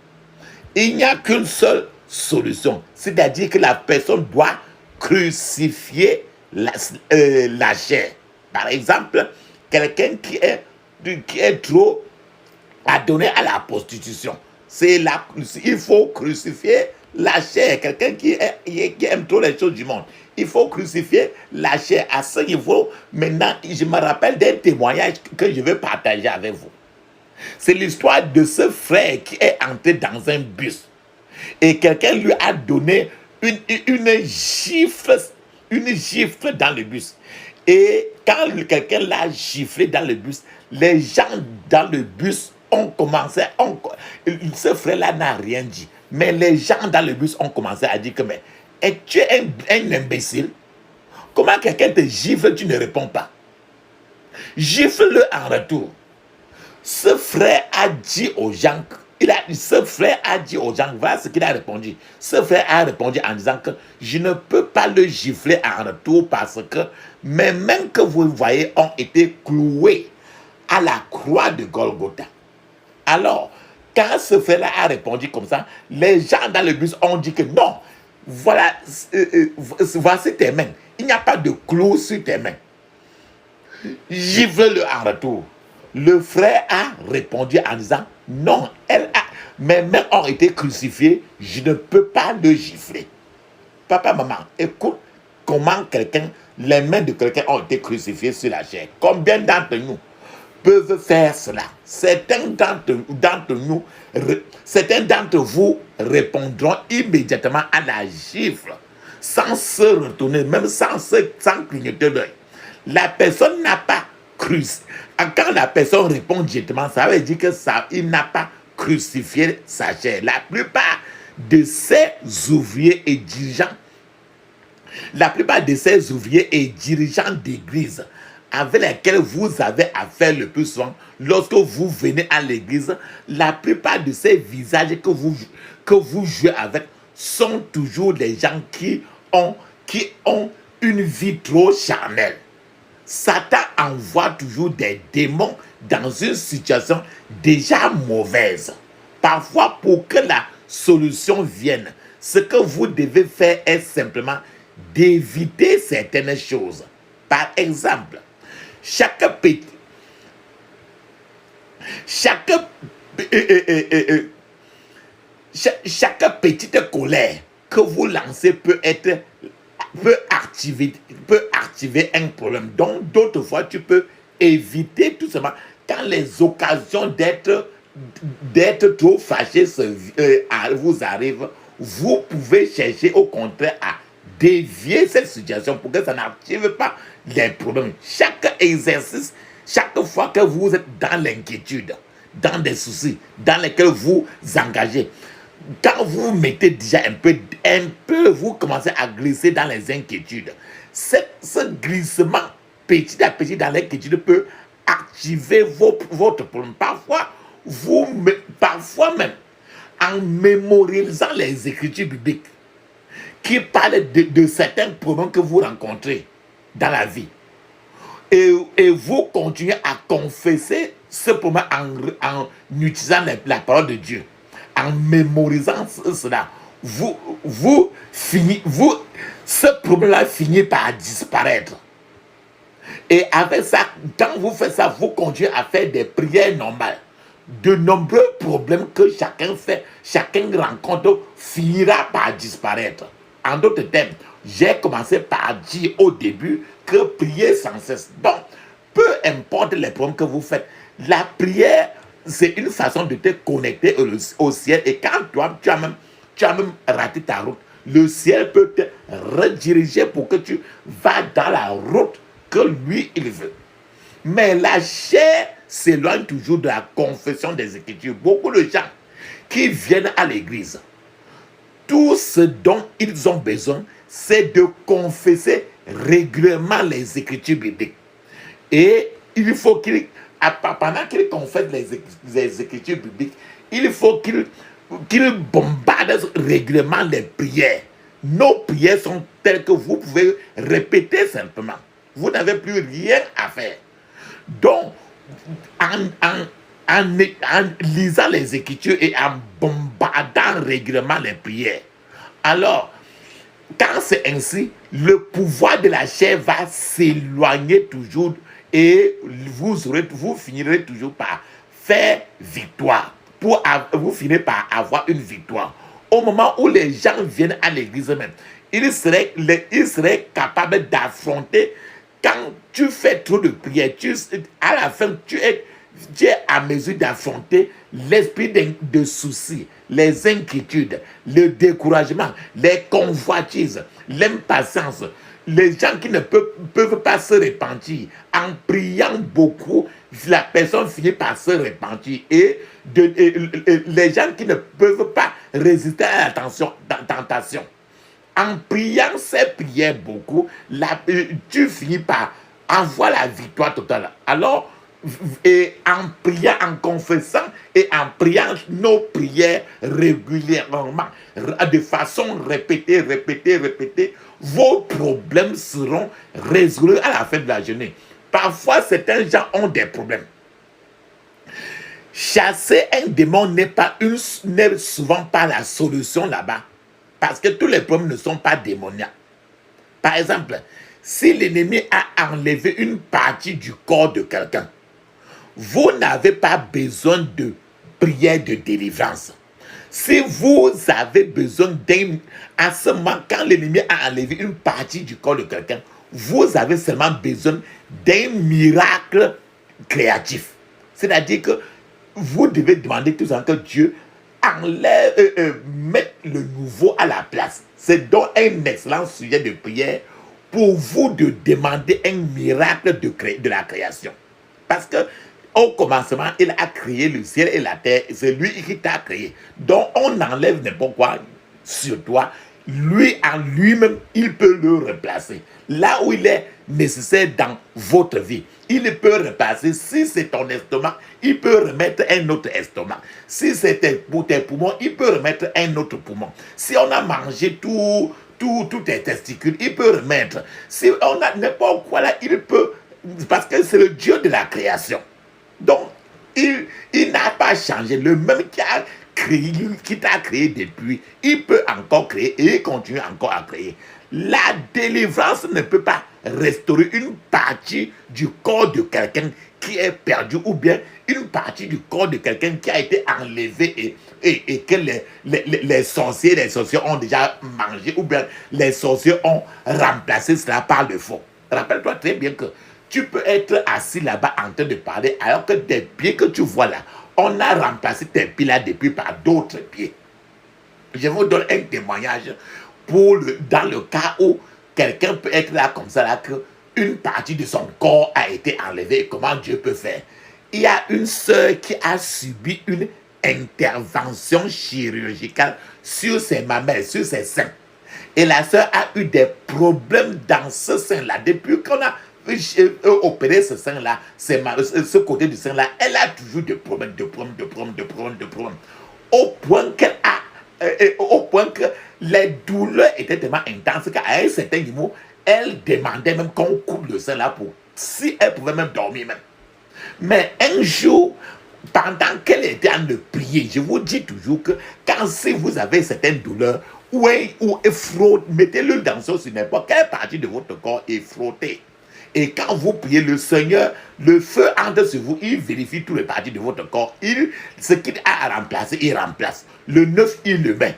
Il n'y a qu'une seule solution. C'est-à-dire que la personne doit crucifier la chair. Par exemple, quelqu'un qui est trop adonné à la prostitution. Il faut crucifier la chair. Quelqu'un qui aime trop les choses du monde. Il faut crucifier la chair. À ce niveau, maintenant, je me rappelle d'un témoignage que je vais partager avec vous. C'est l'histoire de ce frère qui est entré dans un bus. Et quelqu'un lui a donné une gifle dans le bus. Et quand quelqu'un l'a giflé dans le bus, les gens dans le bus ont commencé, ce frère-là n'a rien dit, mais les gens dans le bus ont commencé à dire que mais tu es un imbécile. Comment quelqu'un te gifle, tu ne réponds pas? Gifle-le en retour. Ce frère a dit aux gens, voilà ce qu'il a répondu. Ce frère a répondu en disant que je ne peux pas le gifler en retour parce que mes mains que vous voyez ont été clouées à la croix de Golgotha. Alors, quand ce frère-là a répondu comme ça, les gens dans le bus ont dit que non, voilà, voici tes mains. Il n'y a pas de clous sur tes mains. Gifle-le en retour. Le frère a répondu en disant non, mes mains ont été crucifiées, je ne peux pas le gifler. Papa, maman, écoute comment les mains de quelqu'un ont été crucifiées sur la chair. Combien d'entre nous peuvent faire cela? Certains d'entre vous répondront immédiatement à la gifle, sans se retourner, même sans clignoter l'œil. La personne n'a pas crucifié. Quand la personne répond directement, ça veut dire que il n'a pas crucifié sa chair. La plupart de ces ouvriers et dirigeants d'église avec lesquels vous avez affaire le plus souvent, lorsque vous venez à l'église, la plupart de ces visages que vous jouez avec sont toujours des gens qui ont une vie trop charnelle. Satan envoie toujours des démons dans une situation déjà mauvaise. Parfois, pour que la solution vienne, ce que vous devez faire est simplement d'éviter certaines choses. Par exemple, chaque petite colère que vous lancez peut activer un problème. Donc, d'autres fois, tu peux éviter tout simplement quand les occasions d'être trop fâché vous arrivent. Vous pouvez chercher au contraire à dévier cette situation pour que ça n'active pas les problèmes. Chaque exercice, chaque fois que vous êtes dans l'inquiétude, dans des soucis, dans lesquels vous engagez, quand vous mettez déjà un peu, vous commencez à glisser dans les inquiétudes. Ce glissement petit à petit dans l'inquiétude peut activer votre problème. Parfois même, en mémorisant les écritures bibliques qui parlent de certains problèmes que vous rencontrez dans la vie, et vous continuez à confesser ce problème en utilisant la parole de Dieu, en mémorisant cela, ce problème-là finit par disparaître. Et avec ça, quand vous faites ça, vous continuez à faire des prières normales. De nombreux problèmes que chacun rencontre finira par disparaître. En d'autres termes, j'ai commencé par dire au début que prier sans cesse. Donc, peu importe les problèmes que vous faites, la prière, c'est une façon de te connecter au ciel. Et quand tu as même raté ta route, le ciel peut te rediriger pour que tu vas dans la route que lui, il veut. Mais la chair s'éloigne toujours de la confession des Écritures. Beaucoup de gens qui viennent à l'église, tout ce dont ils ont besoin, c'est de confesser régulièrement les Écritures bibliques. Et il faut pendant qu'ils confessent les Écritures bibliques, il faut qu'ils bombardent régulièrement les prières. Nos prières sont telles que vous pouvez répéter simplement. Vous n'avez plus rien à faire. Donc, en lisant les Écritures et en bombardant régulièrement les prières, alors, quand c'est ainsi, le pouvoir de la chair va s'éloigner toujours et vous finirez toujours par faire victoire. Vous finirez par avoir une victoire. Au moment où les gens viennent à l'église même, ils seraient capables d'affronter. Quand tu fais trop de prières, à la fin, tu es à mesure d'affronter l'esprit de soucis, les inquiétudes, le découragement, les convoitises, l'impatience. Les gens qui ne peuvent pas se repentir, en priant beaucoup, la personne finit par se repentir. Et les gens qui ne peuvent pas résister à la tentation, en priant ces prières beaucoup, tu finis par avoir la victoire totale. Alors, et en priant, en confessant et en priant nos prières régulièrement, de façon répétée, vos problèmes seront résolus à la fin de la journée. Parfois, certains gens ont des problèmes. Chasser un démon n'est souvent pas la solution là-bas. Parce que tous les problèmes ne sont pas démoniaques. Par exemple, si l'ennemi a enlevé une partie du corps de quelqu'un, vous n'avez pas besoin de prière de délivrance. Si vous avez besoin à ce moment, quand l'ennemi a enlevé une partie du corps de quelqu'un, vous avez seulement besoin d'un miracle créatif. C'est-à-dire que vous devez demander tout simplement que Dieu mette le nouveau à la place. C'est donc un excellent sujet de prière pour vous de demander un miracle de la création. Parce que au commencement, il a créé le ciel et la terre. C'est lui qui t'a créé. Donc, on enlève n'importe quoi sur toi. Lui, en lui-même, il peut le replacer. Là où il est nécessaire dans votre vie, il peut replacer. Si c'est ton estomac, il peut remettre un autre estomac. Si c'est pour tes poumons, il peut remettre un autre poumon. Si on a mangé tous tes testicules, il peut remettre. Si on a n'importe quoi là, il peut. Parce que c'est le Dieu de la création. Donc, il n'a pas changé. Le même qui t'a créé depuis, il peut encore créer et il continue encore à créer. La délivrance ne peut pas restaurer une partie du corps de quelqu'un qui est perdu ou bien une partie du corps de quelqu'un qui a été enlevé et que les sorciers ont déjà mangé ou bien les sorciers ont remplacé cela par le faux. Rappelle-toi très bien que tu peux être assis là-bas en train de parler alors que tes pieds que tu vois là, on a remplacé tes pieds là depuis par d'autres pieds. Je vous donne un témoignage dans le cas où quelqu'un peut être là comme ça, là, qu'une partie de son corps a été enlevée. Comment Dieu peut faire? Il y a une sœur qui a subi une intervention chirurgicale sur ses mamelles, sur ses seins. Et la sœur a eu des problèmes dans ce sein-là. Depuis qu'on a opéré ce sein-là, ce côté du sein-là, elle a toujours des problèmes, au point que les douleurs étaient tellement intenses qu'à un certain niveau, elle demandait même qu'on coupe le sein là pour si elle pouvait même dormir même. Mais un jour, pendant qu'elle était en train de prier, je vous dis toujours que si vous avez certaines douleurs, mettez-le dans sur n'importe quelle partie de votre corps et frottez. Et quand vous priez le Seigneur, le feu entre sur vous, il vérifie toutes les parties de votre corps. Ce qu'il a à remplacer, il remplace. Le neuf, il le met.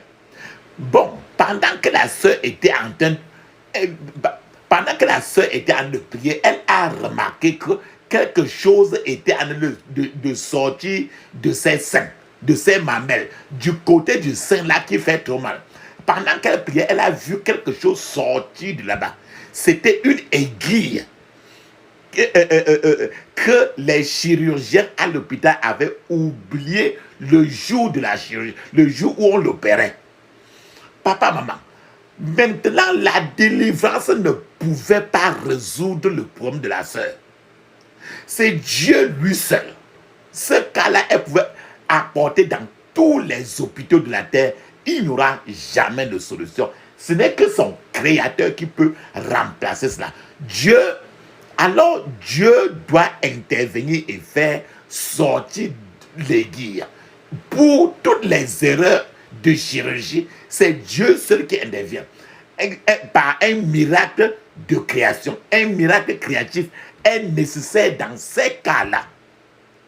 Bon, pendant que la sœur était en train de prier, elle a remarqué que quelque chose était en train de sortir de ses seins, de ses mamelles, du côté du sein là qui fait trop mal. Pendant qu'elle priait, elle a vu quelque chose sortir de là-bas. C'était une aiguille que les chirurgiens à l'hôpital avaient oublié le jour de la chirurgie, le jour où on l'opérait. Papa, maman, maintenant la délivrance ne pouvait pas résoudre le problème de la sœur. C'est Dieu lui seul. Ce cas-là, elle pouvait apporter dans tous les hôpitaux de la terre. Il n'y aura jamais de solution. Ce n'est que son créateur qui peut remplacer cela. Alors Dieu doit intervenir et faire sortir l'aiguille. Pour toutes les erreurs de chirurgie, c'est Dieu seul qui intervient. Par un miracle de création, un miracle créatif est nécessaire dans ces cas-là.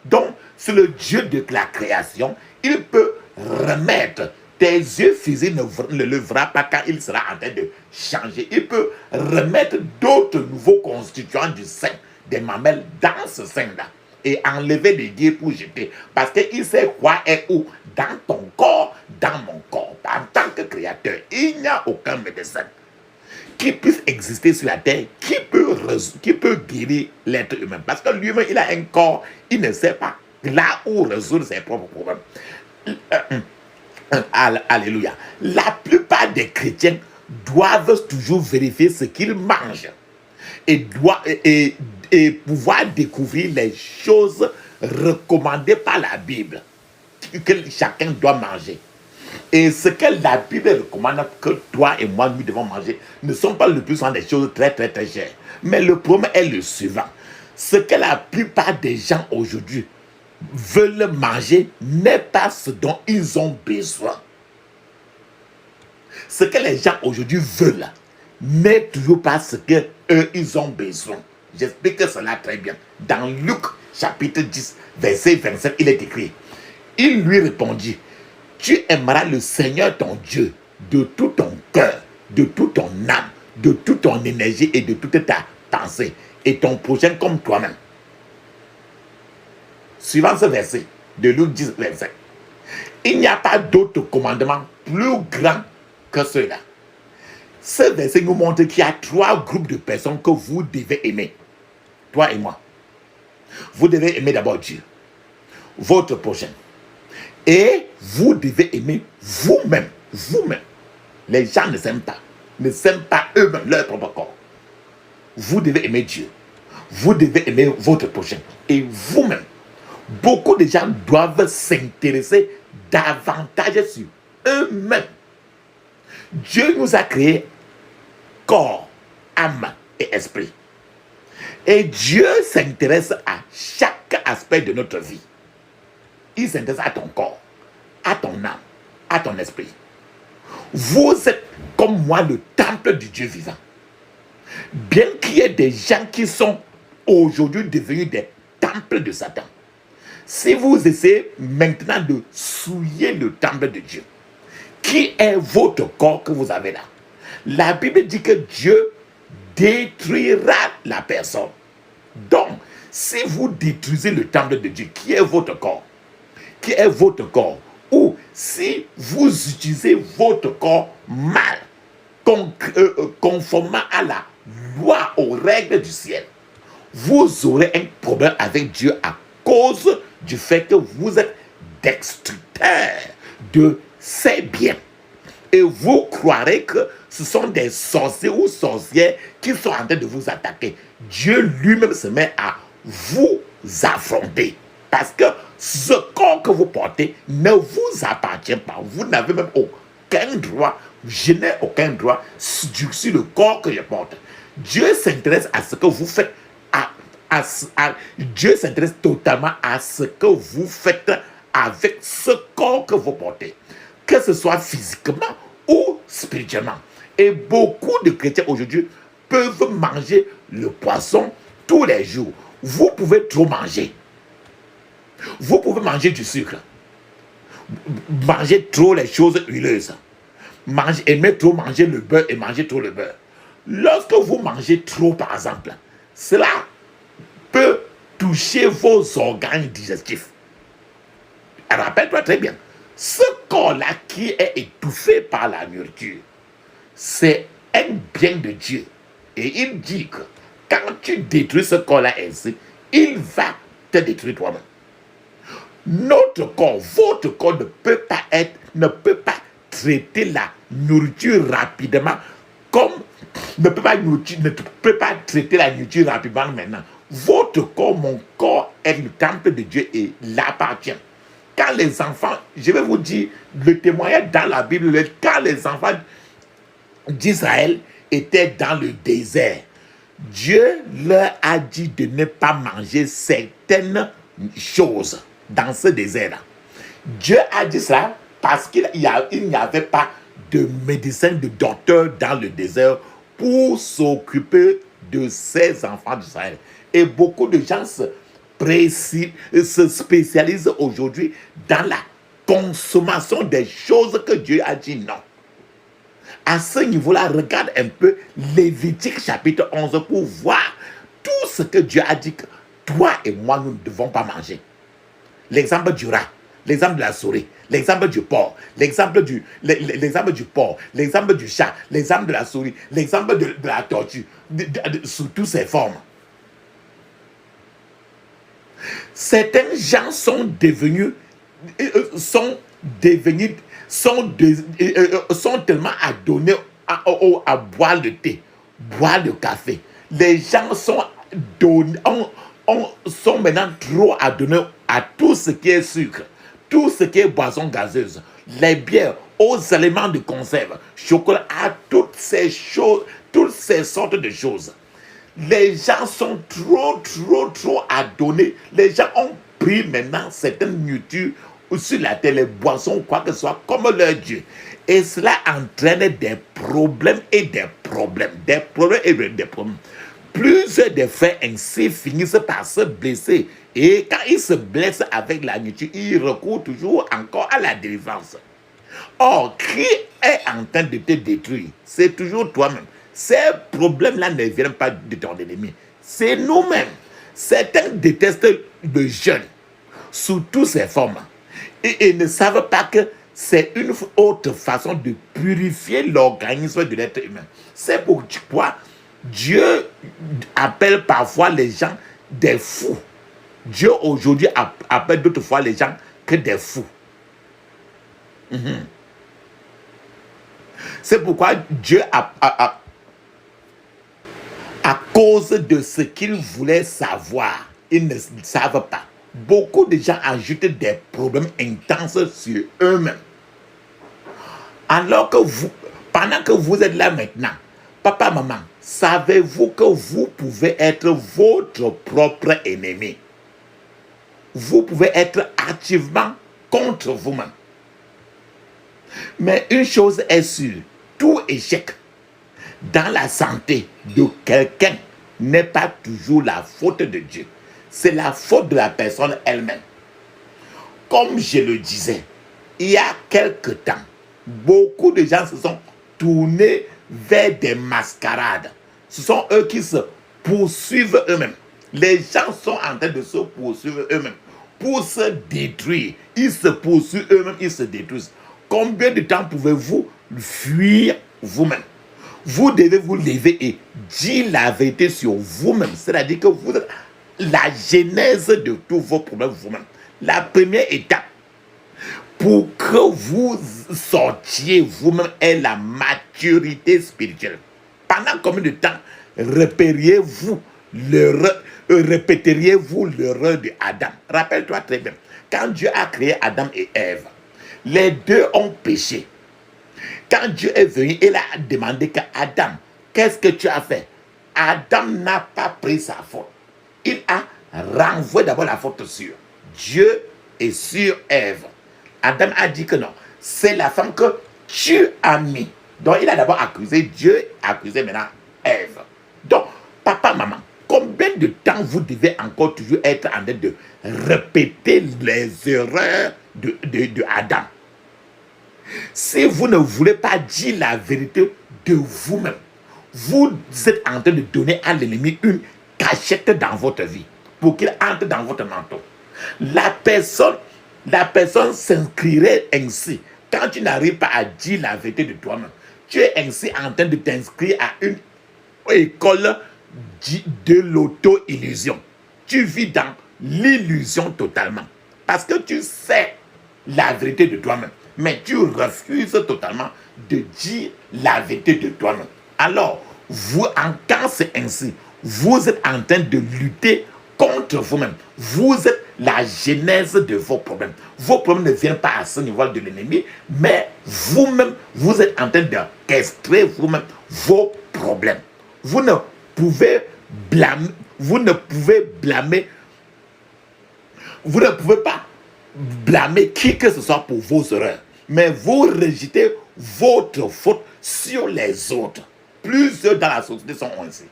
Donc, c'est le Dieu de la création. Il peut remettre. Tes yeux physiques ne le verront pas quand il sera en train de changer. Il peut remettre d'autres nouveaux constituants du sein, des mamelles, dans ce sein-là. Et enlever les guilles pour jeter. Parce qu'il sait quoi est où. Dans ton corps, dans mon corps. En tant que créateur, il n'y a aucun médecin qui puisse exister sur la terre, qui peut guérir l'être humain. Parce que lui-même, il a un corps, il ne sait pas là où résoudre ses propres problèmes. Alléluia. La plupart des chrétiens doivent toujours vérifier ce qu'ils mangent et pouvoir découvrir les choses recommandées par la Bible que chacun doit manger. Et ce que la Bible recommande que toi et moi nous devons manger ne sont pas le plus souvent des choses très très très chères. Mais le problème est le suivant. Ce que la plupart des gens aujourd'hui veulent manger n'est pas ce dont ils ont besoin. Ce que les gens aujourd'hui veulent n'est toujours pas ce qu'eux ils ont besoin. J'explique cela très bien. Dans Luc chapitre 10, verset 27, il est écrit. Il lui répondit, Tu aimeras le Seigneur ton Dieu de tout ton cœur, de toute ton âme, de toute ton énergie et de toute ta pensée, et ton prochain comme toi-même. Suivant ce verset de Luc 10, verset. Il n'y a pas d'autre commandement plus grand que cela. Ce verset nous montre qu'il y a 3 groupes de personnes que vous devez aimer. Toi et moi. Vous devez aimer d'abord Dieu, votre prochain. Et vous devez aimer vous-même. Vous-même. Les gens ne s'aiment pas. Ne s'aiment pas eux-mêmes, leur propre corps. Vous devez aimer Dieu. Vous devez aimer votre prochain. Et vous-même. Beaucoup de gens doivent s'intéresser davantage sur eux-mêmes. Dieu nous a créé corps, âme et esprit. Et Dieu s'intéresse à chaque aspect de notre vie. Il s'intéresse à ton corps, à ton âme, à ton esprit. Vous êtes comme moi le temple du Dieu vivant. Bien qu'il y ait des gens qui sont aujourd'hui devenus des temples de Satan, si vous essayez maintenant de souiller le temple de Dieu, qui est votre corps que vous avez là, la Bible dit que Dieu détruira la personne. Donc, si vous détruisez le temple de Dieu, qui est votre corps, ou si vous utilisez votre corps mal, conformément à la loi, aux règles du ciel, vous aurez un problème avec Dieu à cause du fait que vous êtes destructeur de ses biens. Et vous croirez que ce sont des sorciers ou sorcières qui sont en train de vous attaquer. Dieu lui-même se met à vous affronter. Parce que ce corps que vous portez ne vous appartient pas. Vous n'avez même aucun droit. Je n'ai aucun droit sur le corps que je porte. Dieu s'intéresse à ce que vous faites. Dieu s'intéresse totalement à ce que vous faites avec ce corps que vous portez. Que ce soit physiquement ou spirituellement. Et beaucoup de chrétiens aujourd'hui peuvent manger le poisson tous les jours. Vous pouvez trop manger. Vous pouvez manger du sucre. Manger trop les choses huileuses. Aimer trop manger le beurre et manger trop le beurre. Lorsque vous mangez trop, par exemple, cela peut toucher vos organes digestifs. Rappelle-toi très bien, ce corps-là qui est étouffé par la nourriture, c'est un bien de Dieu. Et il dit que quand tu détruis ce corps-là ainsi, il va te détruire toi-même. Notre corps, votre corps ne peut pas traiter la nourriture rapidement comme ne peut pas traiter la nourriture rapidement maintenant. Votre corps, mon corps, est le temple de Dieu et l'appartient. Quand les enfants, je vais vous dire le témoignage dans la Bible, quand les enfants d'Israël étaient dans le désert, Dieu leur a dit de ne pas manger certaines choses dans ce désert-là. Dieu a dit ça parce qu'il n'y avait pas de médecin, de docteur dans le désert pour s'occuper de ces enfants d'Israël. Et beaucoup de gens se spécialisent aujourd'hui dans la consommation des choses que Dieu a dit non. À ce niveau-là, regarde un peu Lévitique chapitre 11 pour voir tout ce que Dieu a dit que toi et moi, nous ne devons pas manger. L'exemple du rat, l'exemple de la souris, l'exemple du porc, l'exemple du porc, l'exemple du chat, l'exemple de la souris, l'exemple de la tortue, sous toutes ses formes. Certains gens sont tellement adonnés à boire le thé, boire le café. Les gens sont maintenant trop adonnés à tout ce qui est sucre, tout ce qui est boisson gazeuse, les bières, aux éléments de conserve, chocolat, à toutes ces choses, toutes ces sortes de choses. Les gens sont trop adonnés. Les gens ont pris maintenant certaines nourritures sur la terre, les boissons ou quoi que ce soit, comme leur Dieu. Et cela entraîne des problèmes et des problèmes. Plusieurs des frères ainsi finissent par se blesser. Et quand ils se blessent avec la nourriture, ils recourent toujours encore à la délivrance. Or, qui est en train de te détruire? C'est toujours toi-même. Ces problèmes-là ne viennent pas de ton ennemi. C'est nous-mêmes. Certains détestent le jeûne sous toutes ses formes. Et ne savent pas que c'est une autre façon de purifier l'organisme de l'être humain. C'est pourquoi Dieu appelle parfois les gens des fous. Dieu aujourd'hui appelle d'autres fois les gens que des fous. C'est pourquoi Dieu à cause de ce qu'ils voulaient savoir, ils ne savent pas. Beaucoup de gens ajoutent des problèmes intenses sur eux-mêmes. Alors que vous, pendant que vous êtes là maintenant, papa, maman, savez-vous que vous pouvez être votre propre ennemi? Vous pouvez être activement contre vous-même. Mais une chose est sûre, tout échec dans la santé de quelqu'un n'est pas toujours la faute de Dieu. C'est la faute de la personne elle-même. Comme je le disais, il y a quelque temps, beaucoup de gens se sont tournés vers des mascarades. Ce sont eux qui se poursuivent eux-mêmes. Les gens sont en train de se poursuivre eux-mêmes pour se détruire. Ils se poursuivent eux-mêmes, ils se détruisent. Combien de temps pouvez-vous fuir vous-même? Vous devez vous lever et dire la vérité sur vous-même. C'est-à-dire que vous êtes la genèse de tous vos problèmes vous-même. La première étape pour que vous sortiez vous-même est la maturité spirituelle. Pendant combien de temps répéteriez-vous l'erreur de Adam? Rappelle-toi très bien. Quand Dieu a créé Adam et Ève, les deux ont péché. Quand Dieu est venu, il a demandé qu'à Adam, qu'est-ce que tu as fait? Adam n'a pas pris sa faute. Il a renvoyé d'abord la faute sur Dieu et sur Ève. Adam a dit que non, c'est la femme que tu as mis. Donc il a d'abord accusé Dieu, accusé maintenant Ève. Donc, papa, maman, combien de temps vous devez encore toujours être en train de répéter les erreurs de Adam? Si vous ne voulez pas dire la vérité de vous-même, vous êtes en train de donner à l'ennemi une cachette dans votre vie pour qu'il entre dans votre manteau. La personne s'inscrirait ainsi. Quand tu n'arrives pas à dire la vérité de toi-même, tu es ainsi en train de t'inscrire à une école de l'auto-illusion. Tu vis dans l'illusion totalement. Parce que tu sais la vérité de toi-même. Mais tu refuses totalement de dire la vérité de toi-même. Alors, quand c'est ainsi, vous êtes en train de lutter contre vous-même. Vous êtes la genèse de vos problèmes. Vos problèmes ne viennent pas à ce niveau de l'ennemi, mais vous-même, vous êtes en train d'orchestrer vous-même vos problèmes. Vous ne pouvez pas blâmer qui que ce soit pour vos erreurs, mais vous rejetez votre faute sur les autres. Plusieurs dans la société sont ainsi.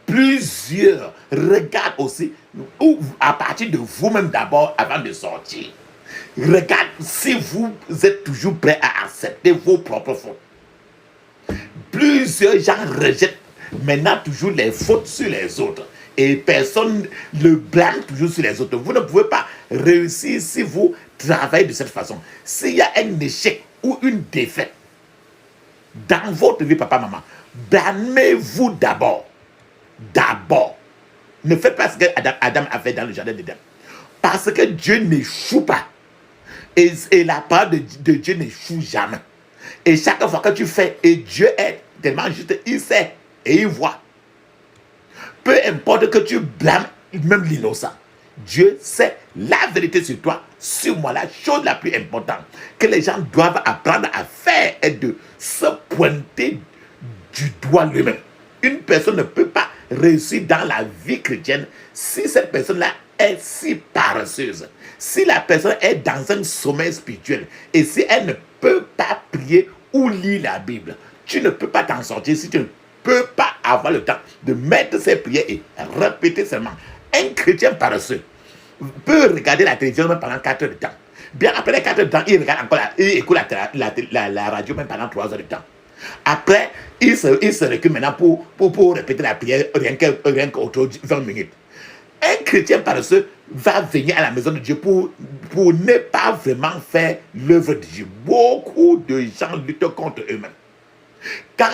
Plusieurs regardent aussi à partir de vous-même d'abord avant de sortir. Regarde si vous êtes toujours prêt à accepter vos propres fautes. Plusieurs gens rejettent maintenant toujours les fautes sur les autres. Et personne le blâme toujours sur les autres. Vous ne pouvez pas réussir si vous travaillez de cette façon. S'il y a un échec ou une défaite dans votre vie, papa, maman, blâmez-vous d'abord. D'abord. Ne faites pas ce que Adam a fait dans le jardin d'Éden. Parce que Dieu n'échoue pas. Et la parole de Dieu n'échoue jamais. Et chaque fois que tu fais, et Dieu est tellement juste, il sait et il voit. Peu importe que tu blâmes même l'innocent, Dieu sait la vérité sur toi, sur moi. La chose la plus importante que les gens doivent apprendre à faire est de se pointer du doigt lui-même. Une personne ne peut pas réussir dans la vie chrétienne si cette personne-là est si paresseuse. Si la personne est dans un sommeil spirituel et si elle ne peut pas prier ou lire la Bible, tu ne peux pas t'en sortir si tu ne peux pas avoir le temps de mettre ses prières et répéter seulement. Un chrétien paresseux peut regarder la télévision pendant 4 heures de temps. Bien après les 4 temps, il regarde encore il écoute la radio même pendant 3 heures de temps. Après, il se recule maintenant pour répéter la prière rien qu'autour de 20 minutes. Un chrétien paresseux va venir à la maison de Dieu pour ne pas vraiment faire l'œuvre de Dieu. Beaucoup de gens luttent contre eux-mêmes. Quand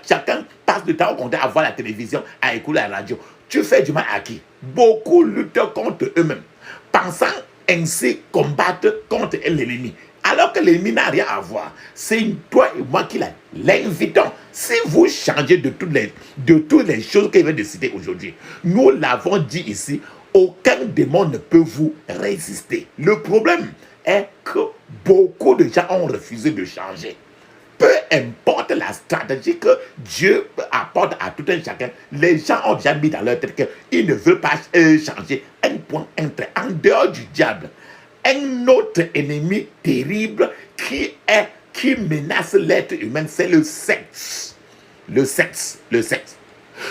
chacun passe du temps au contraire à voir la télévision, à écouter la radio, tu fais du mal à qui? Beaucoup luttent contre eux-mêmes, pensant ainsi combattre contre l'ennemi. Alors que l'ennemi n'a rien à voir. C'est toi et moi qui l'invitons. Si vous changez de toutes les choses qu'il vient de citer aujourd'hui, nous l'avons dit ici, aucun démon ne peut vous résister. Le problème est que beaucoup de gens ont refusé de changer. Peu importe la stratégie que Dieu apporte à tout un chacun, les gens ont déjà mis dans leur tête qu'ils ne veulent pas changer. Un point, un trait. En dehors du diable, un autre ennemi terrible qui menace l'être humain, c'est le sexe. Le sexe.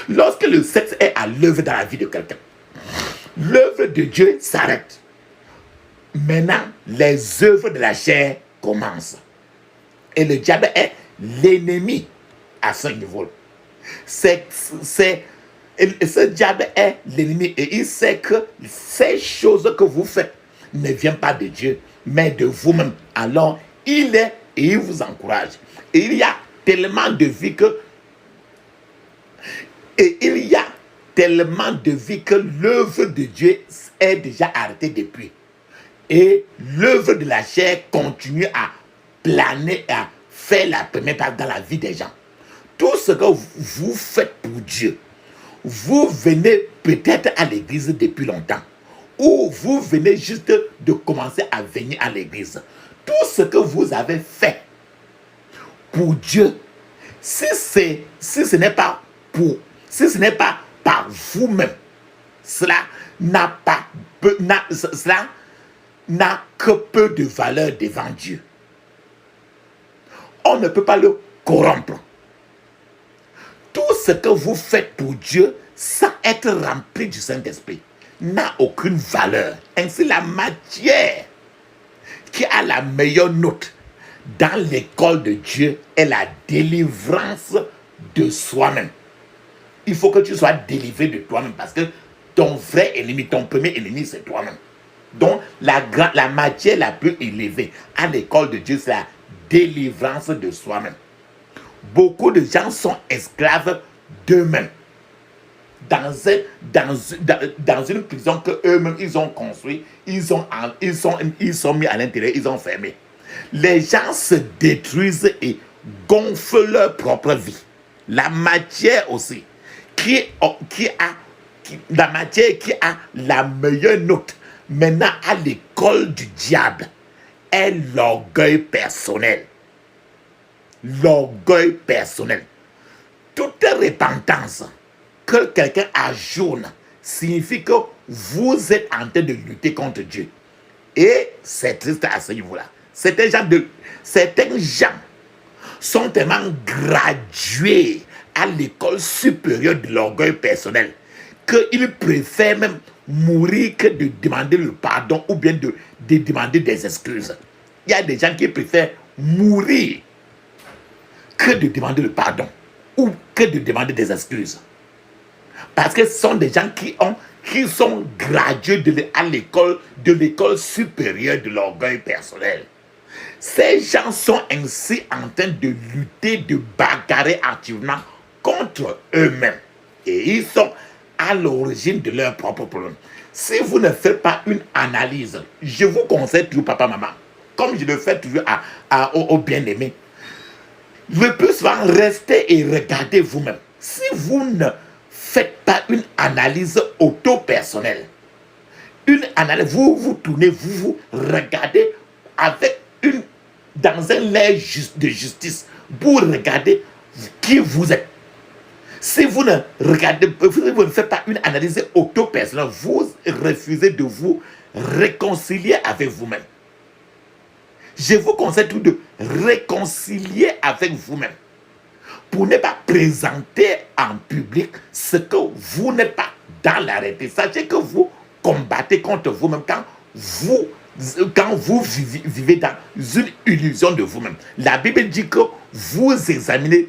Lorsque le sexe est à l'œuvre dans la vie de quelqu'un, l'œuvre de Dieu s'arrête. Maintenant, les œuvres de la chair commencent. Et le diable est l'ennemi à ce niveau. Ce diable est l'ennemi et il sait que ces choses que vous faites ne viennent pas de Dieu, mais de vous-même. Alors, il est et il vous encourage. Et il y a tellement de vie que l'œuvre de Dieu est déjà arrêtée depuis. Et l'œuvre de la chair continue à planer, à faire la première place dans la vie des gens. Tout ce que vous faites pour Dieu, vous venez peut-être à l'église depuis longtemps, ou vous venez juste de commencer à venir à l'église. Tout ce que vous avez fait pour Dieu, si ce n'est pas par vous-même, cela n'a que peu de valeur devant Dieu. On ne peut pas le corrompre. Tout ce que vous faites pour Dieu sans être rempli du Saint-Esprit n'a aucune valeur. Ainsi, la matière qui a la meilleure note dans l'école de Dieu est la délivrance de soi-même. Il faut que tu sois délivré de toi-même parce que ton vrai ennemi, ton premier ennemi, c'est toi-même. Donc, la matière la plus élevée à l'école de Dieu, c'est la délivrance de soi-même. Beaucoup de gens sont esclaves d'eux-mêmes. Dans une prison qu'eux-mêmes ils ont construite, ils sont mis à l'intérieur, ils ont fermé. Les gens se détruisent et gonflent leur propre vie. La matière aussi, la matière qui a la meilleure note maintenant à l'école du diable est l'orgueil personnel. L'orgueil personnel. Toute repentance que quelqu'un ajourne signifie que vous êtes en train de lutter contre Dieu. Et c'est triste à ce niveau-là. Certains gens sont tellement gradués à l'école supérieure de l'orgueil personnel qu'ils préfèrent même mourir que de demander le pardon ou bien de demander des excuses. Il y a des gens qui préfèrent mourir que de demander le pardon ou que de demander des excuses. Parce que ce sont des gens qui sont gradués de l'école supérieure de l'orgueil personnel. Ces gens sont ainsi en train de lutter, de bagarrer activement contre eux-mêmes. Et ils sont à l'origine de leurs propres problèmes. Si vous ne faites pas une analyse, je vous conseille toujours, papa, maman, comme je le fais toujours aux bien-aimés, le plus souvent, restez et regardez vous-même. Si vous ne faites pas une analyse auto-personnelle, vous tournez, vous regardez dans un lait de justice, vous regardez qui vous êtes. Si vous ne faites pas une analyse auto-personnelle, vous refusez de vous réconcilier avec vous-même. Je vous conseille tout de réconcilier avec vous-même pour ne pas présenter en public ce que vous n'êtes pas dans la réalité. Sachez que vous combattez contre vous-même quand vous quand vous vivez dans une illusion de vous-même. La Bible dit que vous examinez,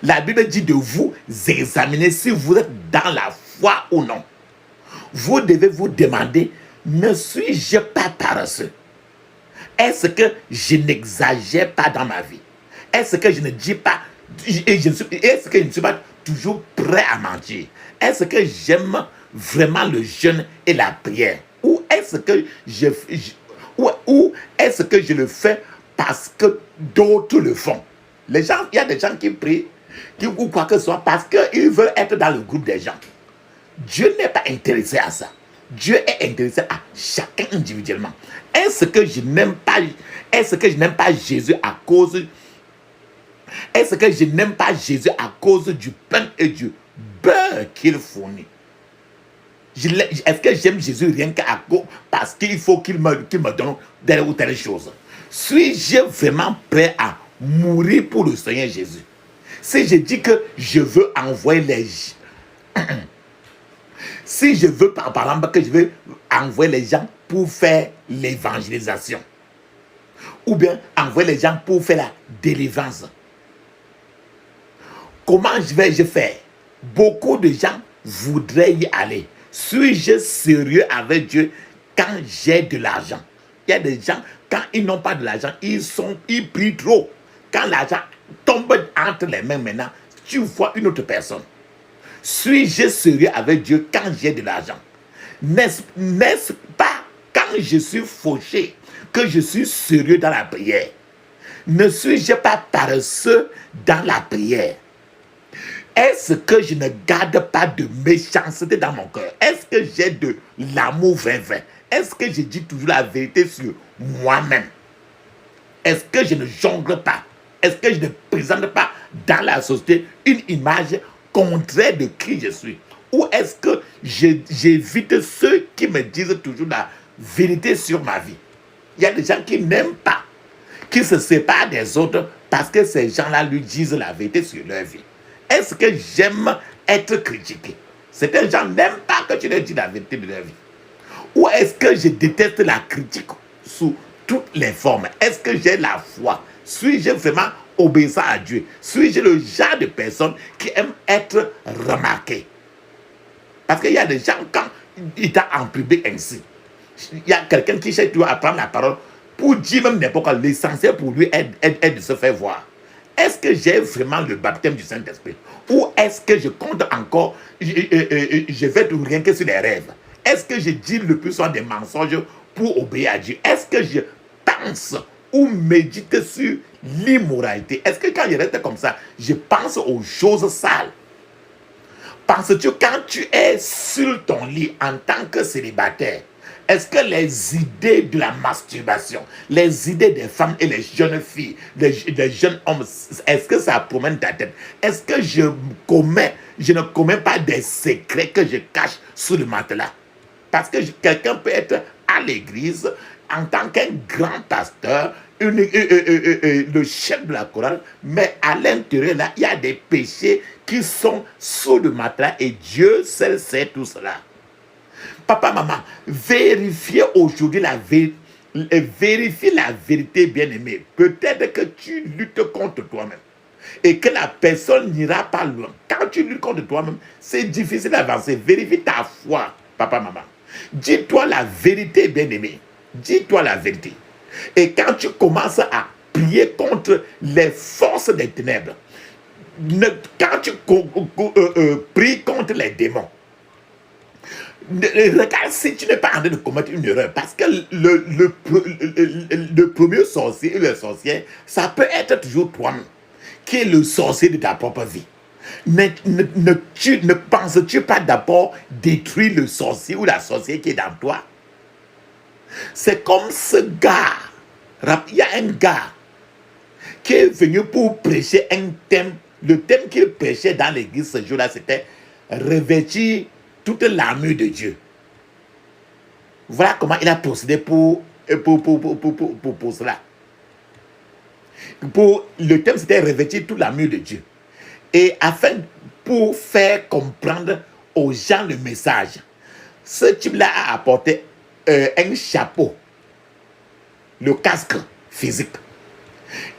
la Bible dit de vous examiner si vous êtes dans la foi ou non. Vous devez vous demander, ne suis-je pas paresseux? Est-ce que je n'exagère pas dans ma vie? Est-ce que je ne dis pas, est-ce que je ne suis pas toujours prêt à mentir? Est-ce que j'aime vraiment le jeûne et la prière? Ou est-ce que ou est-ce que je le fais parce que d'autres le font? Les gens, il y a des gens qui prient, ou quoi que ce soit, parce qu'ils veulent être dans le groupe des gens. Dieu n'est pas intéressé à ça. Dieu est intéressé à chacun individuellement. Est-ce que je n'aime pas Jésus à cause à cause du pain et du beurre qu'il fournit? Est-ce que j'aime Jésus rien qu'à cause parce qu'il faut qu'il me donne telle ou telle chose? Suis-je vraiment prêt à mourir pour le Seigneur Jésus? Si je dis que je veux envoyer si je veux, par exemple, que je veux envoyer les gens pour faire l'évangélisation, ou bien envoyer les gens pour faire la délivrance, comment je faire? Beaucoup de gens voudraient y aller. Suis-je sérieux avec Dieu quand j'ai de l'argent? Il y a des gens, quand ils n'ont pas de l'argent, ils prient trop. Quand l'argent tombe entre les mains maintenant, tu vois une autre personne. Suis-je sérieux avec Dieu quand j'ai de l'argent? N'est-ce pas quand je suis fauché que je suis sérieux dans la prière? Ne suis-je pas paresseux dans la prière? Est-ce que je ne garde pas de méchanceté dans mon cœur? Est-ce que j'ai de l'amour vrai? Est-ce que je dis toujours la vérité sur moi-même? Est-ce que je ne jongle pas? Est-ce que je ne présente pas dans la société une image contraire de qui je suis? Ou est-ce que j'évite ceux qui me disent toujours la vérité sur ma vie? Il y a des gens qui n'aiment pas, qui se séparent des autres parce que ces gens-là lui disent la vérité sur leur vie. Est-ce que j'aime être critiqué? Certains gens n'aiment pas que tu leur dis la vérité de leur vie. Ou est-ce que je déteste la critique sous toutes les formes? Est-ce que j'ai la foi? Suis-je vraiment obéissant à Dieu? Suis-je le genre de personne qui aime être remarqué? Parce qu'il y a des gens, quand il t'a en public ainsi, il y a quelqu'un qui cherche toujours à prendre la parole pour dire même n'importe quoi. L'essentiel pour lui est de se faire voir. Est-ce que j'ai vraiment le baptême du Saint-Esprit? Ou est-ce que je compte encore, je vais tout rien que sur les rêves? Est-ce que je dis le plus souvent des mensonges pour obéir à Dieu? Est-ce que je pense ou médite sur l'immoralité? Est-ce que quand je reste comme ça, je pense aux choses sales? Penses-tu quand tu es sur ton lit en tant que célibataire, est-ce que les idées de la masturbation, les idées des femmes et les jeunes filles, les jeunes hommes, est-ce que ça promène ta tête? Est-ce que je ne commets pas des secrets que je cache sous le matelas? Parce que quelqu'un peut être à l'église en tant qu'un grand pasteur, le chef de la chorale, mais à l'intérieur, là, il y a des péchés qui sont sous le matelas et Dieu seul sait tout cela. Papa, maman, vérifiez aujourd'hui vérifie la vérité, bien-aimé. Peut-être que tu luttes contre toi-même et que la personne n'ira pas loin. Quand tu luttes contre toi-même, c'est difficile d'avancer. Vérifie ta foi, papa, maman. Dis-toi la vérité, bien-aimé. Dis-toi la vérité. Et quand tu commences à prier contre les forces des ténèbres, quand tu pries contre les démons, regarde si tu n'es pas en train de commettre une erreur. Parce que le premier sorcier et le sorcière, ça peut être toujours toi-même qui est le sorcier de ta propre vie. Ne penses-tu pas d'abord détruire le sorcier ou la sorcière qui est dans toi? C'est comme ce gars. Il y a un gars qui est venu pour prêcher un thème. Le thème qu'il prêchait dans l'église ce jour-là, c'était revêtir toute l'armure de Dieu. Voilà comment il a procédé pour cela. Le thème, c'était revêtir toute l'armure de Dieu. Et pour faire comprendre aux gens le message, ce type-là a apporté un chapeau, le casque physique.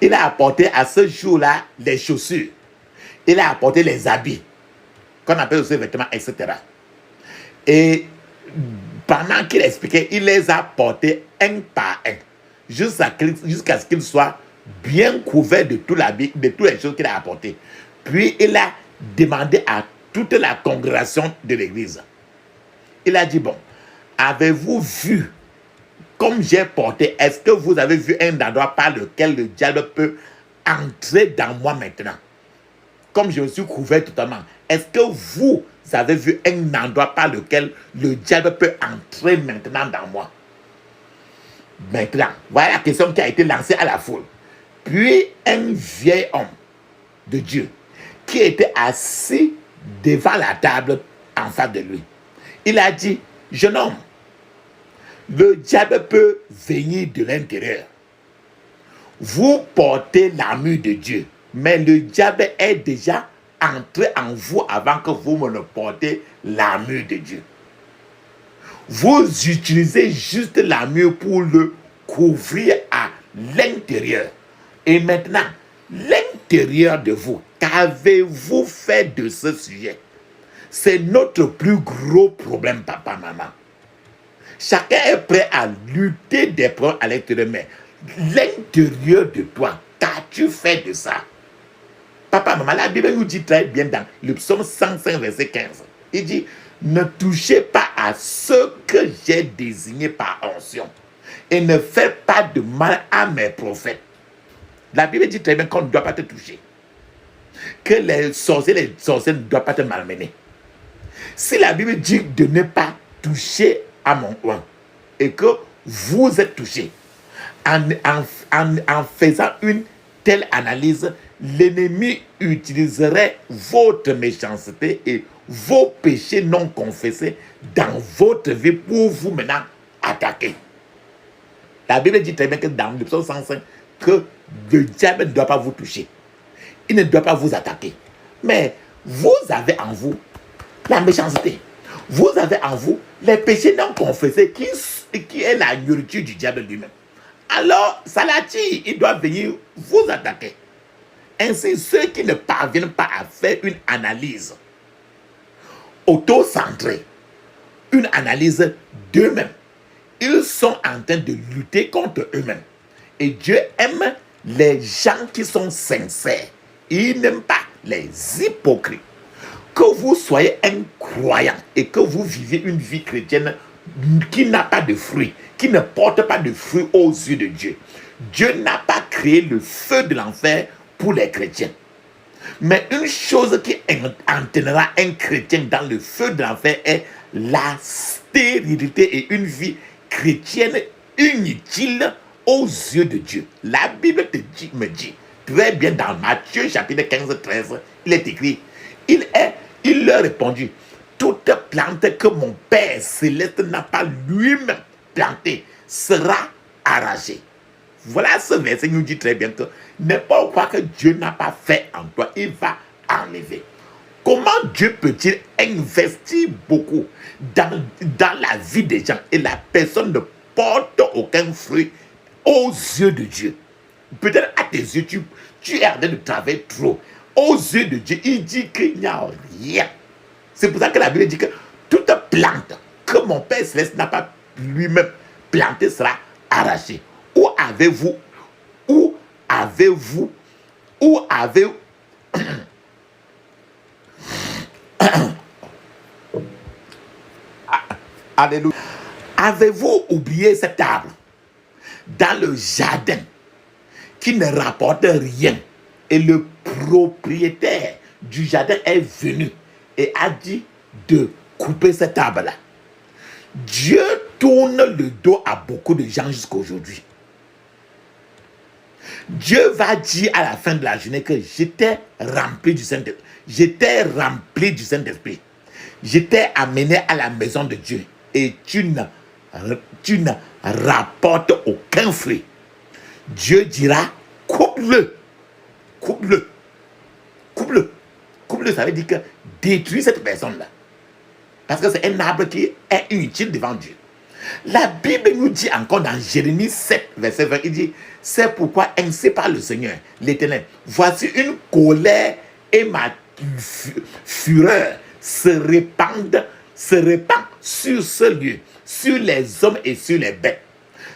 Il a apporté à ce jour-là les chaussures. Il a apporté les habits, qu'on appelle aussi vêtements, etc. Et pendant qu'il expliquait, il les a portés un par un, jusqu'à ce qu'ils soient bien couverts de tout l'habit, de toutes les choses qu'il a apportées. Puis il a demandé à toute la congrégation de l'église. Il a dit, bon, avez-vous vu comme j'ai porté, est-ce que vous avez vu un endroit par lequel le diable peut entrer dans moi maintenant? Comme je me suis couvert totalement, est-ce que vous avez vu un endroit par lequel le diable peut entrer maintenant dans moi? Maintenant, voilà la question qui a été lancée à la foule. Puis un vieil homme de Dieu qui était assis devant la table en face de lui. Il a dit, jeune homme, le diable peut venir de l'intérieur. Vous portez l'armure de Dieu, mais le diable est déjà entré en vous avant que vous ne portez l'armure de Dieu. Vous utilisez juste l'armure pour le couvrir à l'intérieur. Et maintenant, l'intérieur de vous, qu'avez-vous fait de ce sujet? C'est notre plus gros problème, papa, maman. Chacun est prêt à lutter des problèmes à l'extérieur, mais l'intérieur de toi, qu'as-tu fait de ça? Papa, maman, la Bible nous dit très bien dans le psaume 105, verset 15. Il dit, ne touchez pas à ce que j'ai désigné par onction et ne faites pas de mal à mes prophètes. La Bible dit très bien qu'on ne doit pas te toucher. Que les sorciers ne doivent pas te malmener. Si la Bible dit de ne pas toucher à mon oint et que vous êtes touché, en faisant une telle analyse, l'ennemi utiliserait votre méchanceté et vos péchés non confessés dans votre vie pour vous maintenant attaquer. La Bible dit très bien que dans le psaume 105 que le diable ne doit pas vous toucher. Il ne doit pas vous attaquer. Mais vous avez en vous la méchanceté. Vous avez en vous les péchés non confessés qui est la nourriture du diable lui-même. Alors, ça l'attire. Il doit venir vous attaquer. Ainsi, ceux qui ne parviennent pas à faire une analyse auto-centrée, une analyse d'eux-mêmes, ils sont en train de lutter contre eux-mêmes. Et Dieu aime les gens qui sont sincères. Il n'aime pas les hypocrites. Que vous soyez un croyant et que vous viviez une vie chrétienne qui n'a pas de fruits, qui ne porte pas de fruits aux yeux de Dieu. Dieu n'a pas créé le feu de l'enfer pour les chrétiens. Mais une chose qui entraînera un chrétien dans le feu de l'enfer est la stérilité et une vie chrétienne inutile aux yeux de Dieu. La Bible me dit très bien dans Matthieu chapitre 15, 13, il est écrit, il leur répondit, toute plante que mon Père céleste n'a pas lui-même plantée sera arrachée. Voilà, ce verset nous dit très bien que n'importe quoi que Dieu n'a pas fait en toi, il va enlever. Comment Dieu peut-il investir beaucoup dans la vie des gens et la personne ne porte aucun fruit aux yeux de Dieu? Peut-être à tes yeux, tu es en train de travailler trop. Aux yeux de Dieu, il dit qu'il n'y a rien. C'est pour ça que la Bible dit que toute plante que mon Père Céleste n'a pas lui-même plantée sera arrachée. Où avez-vous Alléluia. Avez-vous oublié cet arbre dans le jardin qui ne rapporte rien? Et le propriétaire du jardin est venu et a dit de couper cet arbre-là. Dieu tourne le dos à beaucoup de gens jusqu'à aujourd'hui. Dieu va dire à la fin de la journée que j'étais rempli du Saint-Esprit. J'étais amené à la maison de Dieu et tu ne rapportes aucun fruit. Dieu dira, coupe-le. Coupe-le. Coupe-le. Coupe-le, ça veut dire que détruis cette personne-là. Parce que c'est un arbre qui est inutile devant Dieu. La Bible nous dit encore dans Jérémie 7, verset 20, il dit, c'est pourquoi ainsi parle le Seigneur, l'Éternel. Voici une colère et ma fureur se répand sur ce lieu, sur les hommes et sur les bêtes,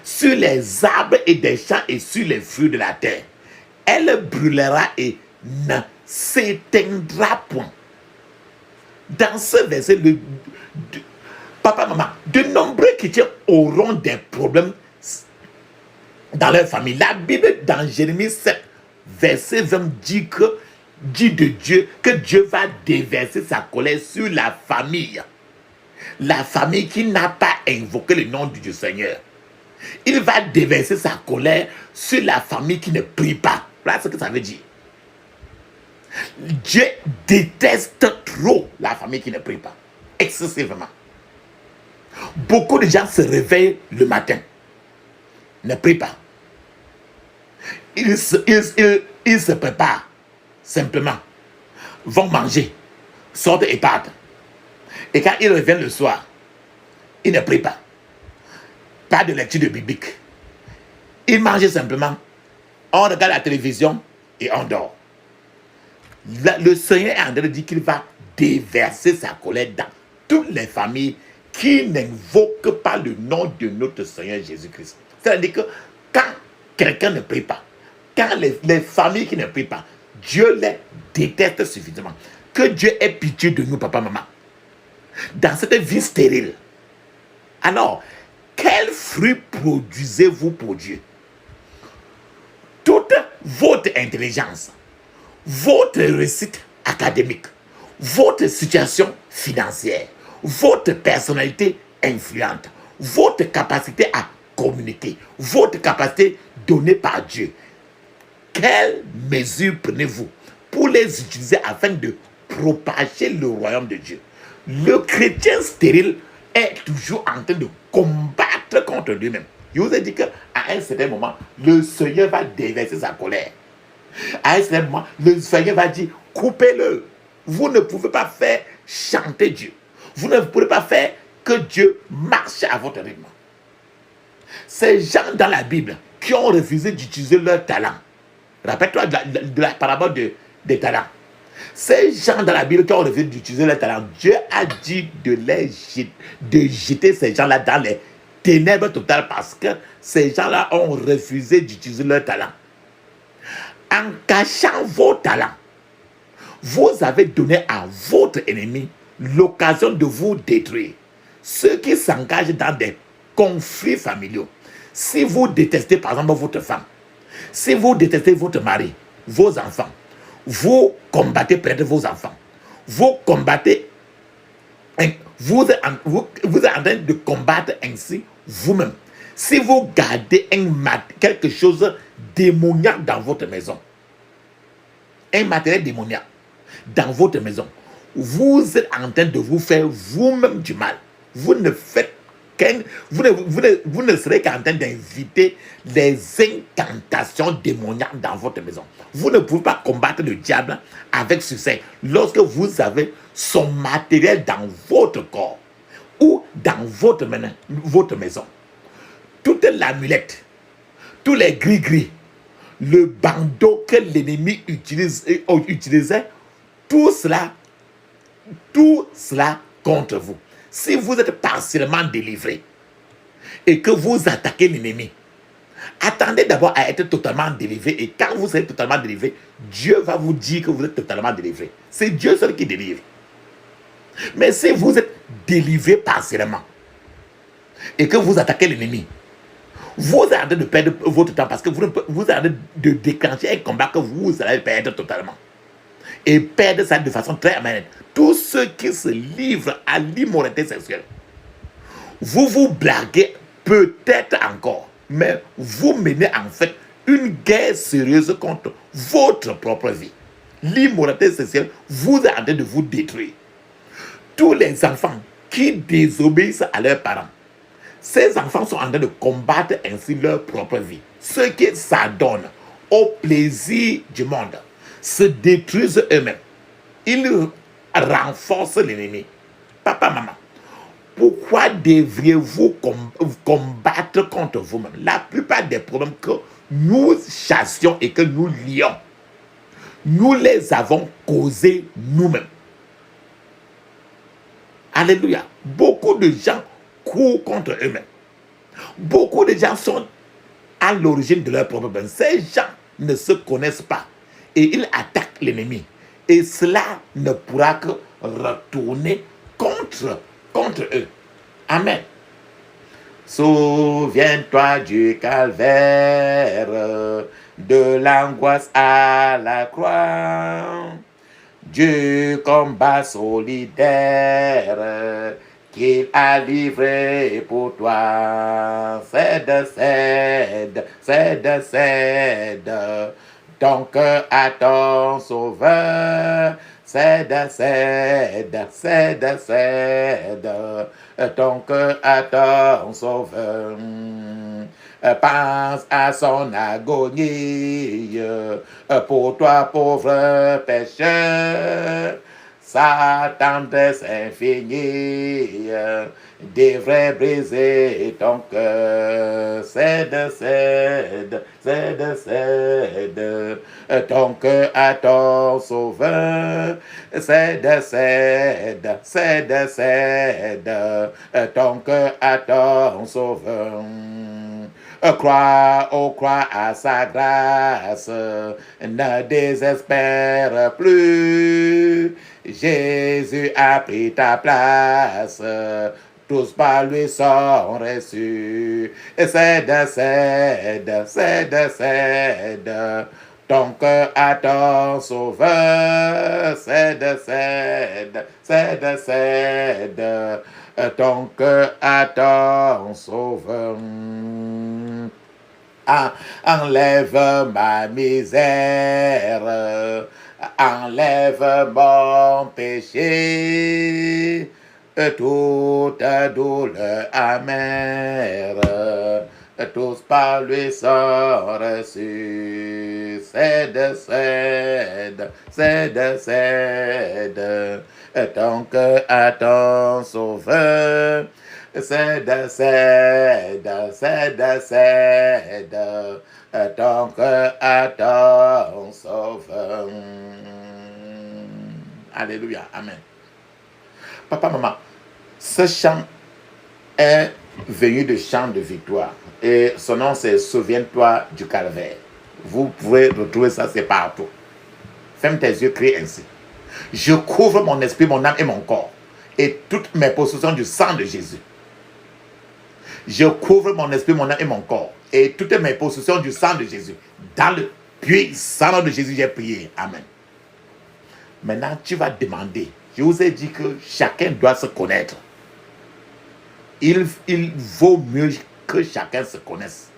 sur les arbres et des champs et sur les fruits de la terre. Elle brûlera et ne s'éteindra point. Dans ce verset, papa, maman, de nombreux chrétiens auront des problèmes dans leur famille. La Bible, dans Jérémie 7, verset 20, dit de Dieu que Dieu va déverser sa colère sur la famille. La famille qui n'a pas invoqué le nom du Seigneur. Il va déverser sa colère sur la famille qui ne prie pas. Voilà ce que ça veut dire. Dieu déteste trop la famille qui ne prie pas. Excessivement. Beaucoup de gens se réveillent le matin, ne prient pas. Ils se préparent simplement, vont manger, sortent et partent. Et quand ils reviennent le soir, ils ne prient pas. Pas de lecture de biblique. Ils mangent simplement, on regarde la télévision et on dort. Le Seigneur est en train de dire qu'il va déverser sa colère dans toutes les familles qui n'invoquent pas le nom de notre Seigneur Jésus-Christ. C'est-à-dire que quand quelqu'un ne prie pas, quand les familles qui ne prient pas, Dieu les déteste suffisamment. Que Dieu ait pitié de nous, papa, maman. Dans cette vie stérile. Alors, quel fruit produisez-vous pour Dieu? Toute votre intelligence, votre réussite académique, votre situation financière, votre personnalité influente, votre capacité à communiquer, votre capacité donnée par Dieu. Quelles mesures prenez-vous pour les utiliser afin de propager le royaume de Dieu? Le chrétien stérile est toujours en train de combattre contre lui-même. Je vous ai dit qu'à un certain moment, le Seigneur va déverser sa colère. À un certain moment, le Seigneur va dire, coupez-le. Vous ne pouvez pas faire chanter Dieu. Vous ne pouvez pas faire que Dieu marche à votre rythme. Ces gens dans la Bible qui ont refusé d'utiliser leur talent. Rappelle-toi de la parabole des talents. Ces gens dans la Bible qui ont refusé d'utiliser leur talent, Dieu a dit de jeter ces gens-là dans les ténèbres totales parce que ces gens-là ont refusé d'utiliser leur talent. En cachant vos talents, vous avez donné à votre ennemi l'occasion de vous détruire. Ceux qui s'engagent dans des conflits familiaux, si vous détestez par exemple votre femme, si vous détestez votre mari, vos enfants, vous combattez peut-être vos enfants, vous combattez, vous êtes en train de combattre ainsi vous-même. Si vous gardez quelque chose démoniaque dans votre maison, un matériel démoniaque dans votre maison, vous êtes en train de vous faire vous-même du mal. Vous ne serez qu'en train d'inviter les incantations démoniaques dans votre maison. Vous ne pouvez pas combattre le diable avec succès lorsque vous avez son matériel dans votre corps ou dans votre maison. Toute l'amulette, tous les gris-gris, le bandeau que l'ennemi utilisait, tout cela contre vous. Si vous êtes partiellement délivré et que vous attaquez l'ennemi, attendez d'abord à être totalement délivré. Et quand vous serez totalement délivré, Dieu va vous dire que vous êtes totalement délivré. C'est Dieu seul qui délivre. Mais si vous êtes délivré partiellement et que vous attaquez l'ennemi, vous êtes en train de perdre votre temps parce que vous êtes en train de déclencher un combat que vous allez perdre totalement. Et perdre ça de façon très amène. Tous ceux qui se livrent à l'immoralité sexuelle, vous vous blaguez peut-être encore, mais vous menez en fait une guerre sérieuse contre votre propre vie. L'immoralité sexuelle, vous êtes en train de vous détruire. Tous les enfants qui désobéissent à leurs parents, ces enfants sont en train de combattre ainsi leur propre vie. Ceux qui s'adonnent au plaisir du monde se détruisent eux-mêmes. Ils renforcent l'ennemi. Papa, maman, Pourquoi devriez-vous combattre contre vous-même? La plupart des problèmes que nous chassions et que nous lions, nous les avons causés nous-mêmes. Alléluia. Beaucoup de gens courent contre eux-mêmes. Beaucoup de gens sont à l'origine de leurs problèmes. Ces gens ne se connaissent pas et ils attaquent l'ennemi. Et cela ne pourra que retourner contre eux. Amen. Souviens-toi du calvaire, de l'angoisse à la croix, du combat solidaire qu'il a livré pour toi. Cède, cède, cède, cède ton cœur à ton sauveur. Cède, cède, cède, cède ton cœur à ton sauveur. Pense à son agonie pour toi, pauvre pécheur. Sa tendresse infinie devrait briser ton cœur. Cède, cède, cède, cède ton cœur à ton sauveur. Cède, cède, cède, cède ton cœur à ton sauveur. Crois, oh crois à sa grâce, ne désespère plus. Jésus a pris ta place, tous par lui sont reçus. Cède, cède, cède, cède ton cœur à ton sauveur. Cède, cède, cède, cède ton cœur à ton sauveur. Enlève ma misère, enlève mon péché, toute douleur amère, tous par lui sont reçus. Cède, cède, cède, cède ton cœur à ton sauveur. Cède, cède, cède, cède ton cœur à ton sauveur. Alléluia, amen. Papa, maman, ce chant est venu de chant de victoire et son nom c'est Souviens-toi du calvaire. Vous pouvez retrouver ça, c'est partout. Ferme tes yeux, crie ainsi. Je couvre mon esprit, mon âme et mon corps et toutes mes possessions du sang de Jésus. Je couvre mon esprit, mon âme et mon corps et toutes mes possessions du sang de Jésus. Dans le puissant nom de Jésus, j'ai prié. Amen. Maintenant, tu vas demander. Je vous ai dit que chacun doit se connaître. Il vaut mieux que chacun se connaisse.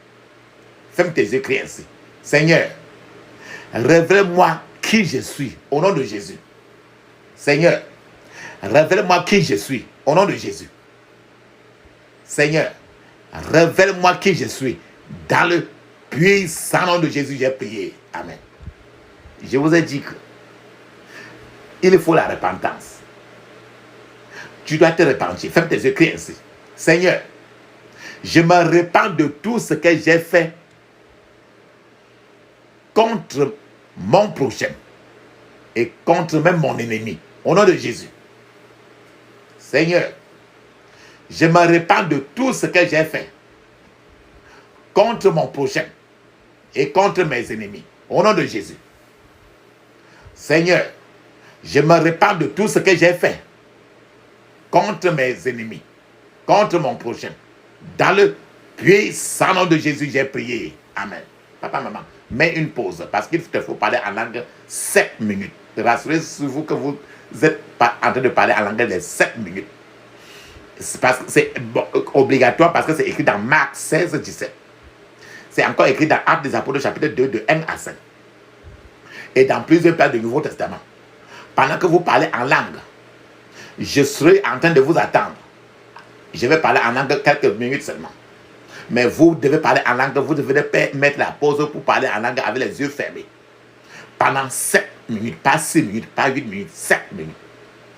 Ferme tes yeux, crie ainsi. Seigneur, révèle-moi qui je suis au nom de Jésus. Seigneur, révèle-moi qui je suis au nom de Jésus. Seigneur, révèle-moi qui je suis. Dans le puissant nom de Jésus, j'ai prié. Amen. Je vous ai dit que il faut la repentance. Tu dois te repentir. Ferme tes yeux, crie ainsi. Seigneur, je me repens de tout ce que j'ai fait contre mon prochain et contre même mon ennemi. Au nom de Jésus. Seigneur, je me repens de tout ce que j'ai fait contre mon prochain et contre mes ennemis. Au nom de Jésus. Seigneur, je me repens de tout ce que j'ai fait contre mes ennemis, contre mon prochain. Dans le puissant nom de Jésus, j'ai prié. Amen. Papa, maman, mets une pause parce qu'il te faut parler en langue 7 minutes. Rassurez-vous que vous êtes pas en train de parler en langue les 7 minutes. C'est obligatoire parce que c'est écrit dans Marc 16, 17. C'est encore écrit dans Actes des Apôtres, chapitre 2, de 1 à 5. Et dans plusieurs pages du Nouveau Testament. Pendant que vous parlez en langue, je serai en train de vous attendre. Je vais parler en langue quelques minutes seulement. Mais vous devez parler en langue, vous devez mettre la pause pour parler en langue avec les yeux fermés. Pendant 7 minutes, pas 6 minutes, pas 8 minutes, 7 minutes.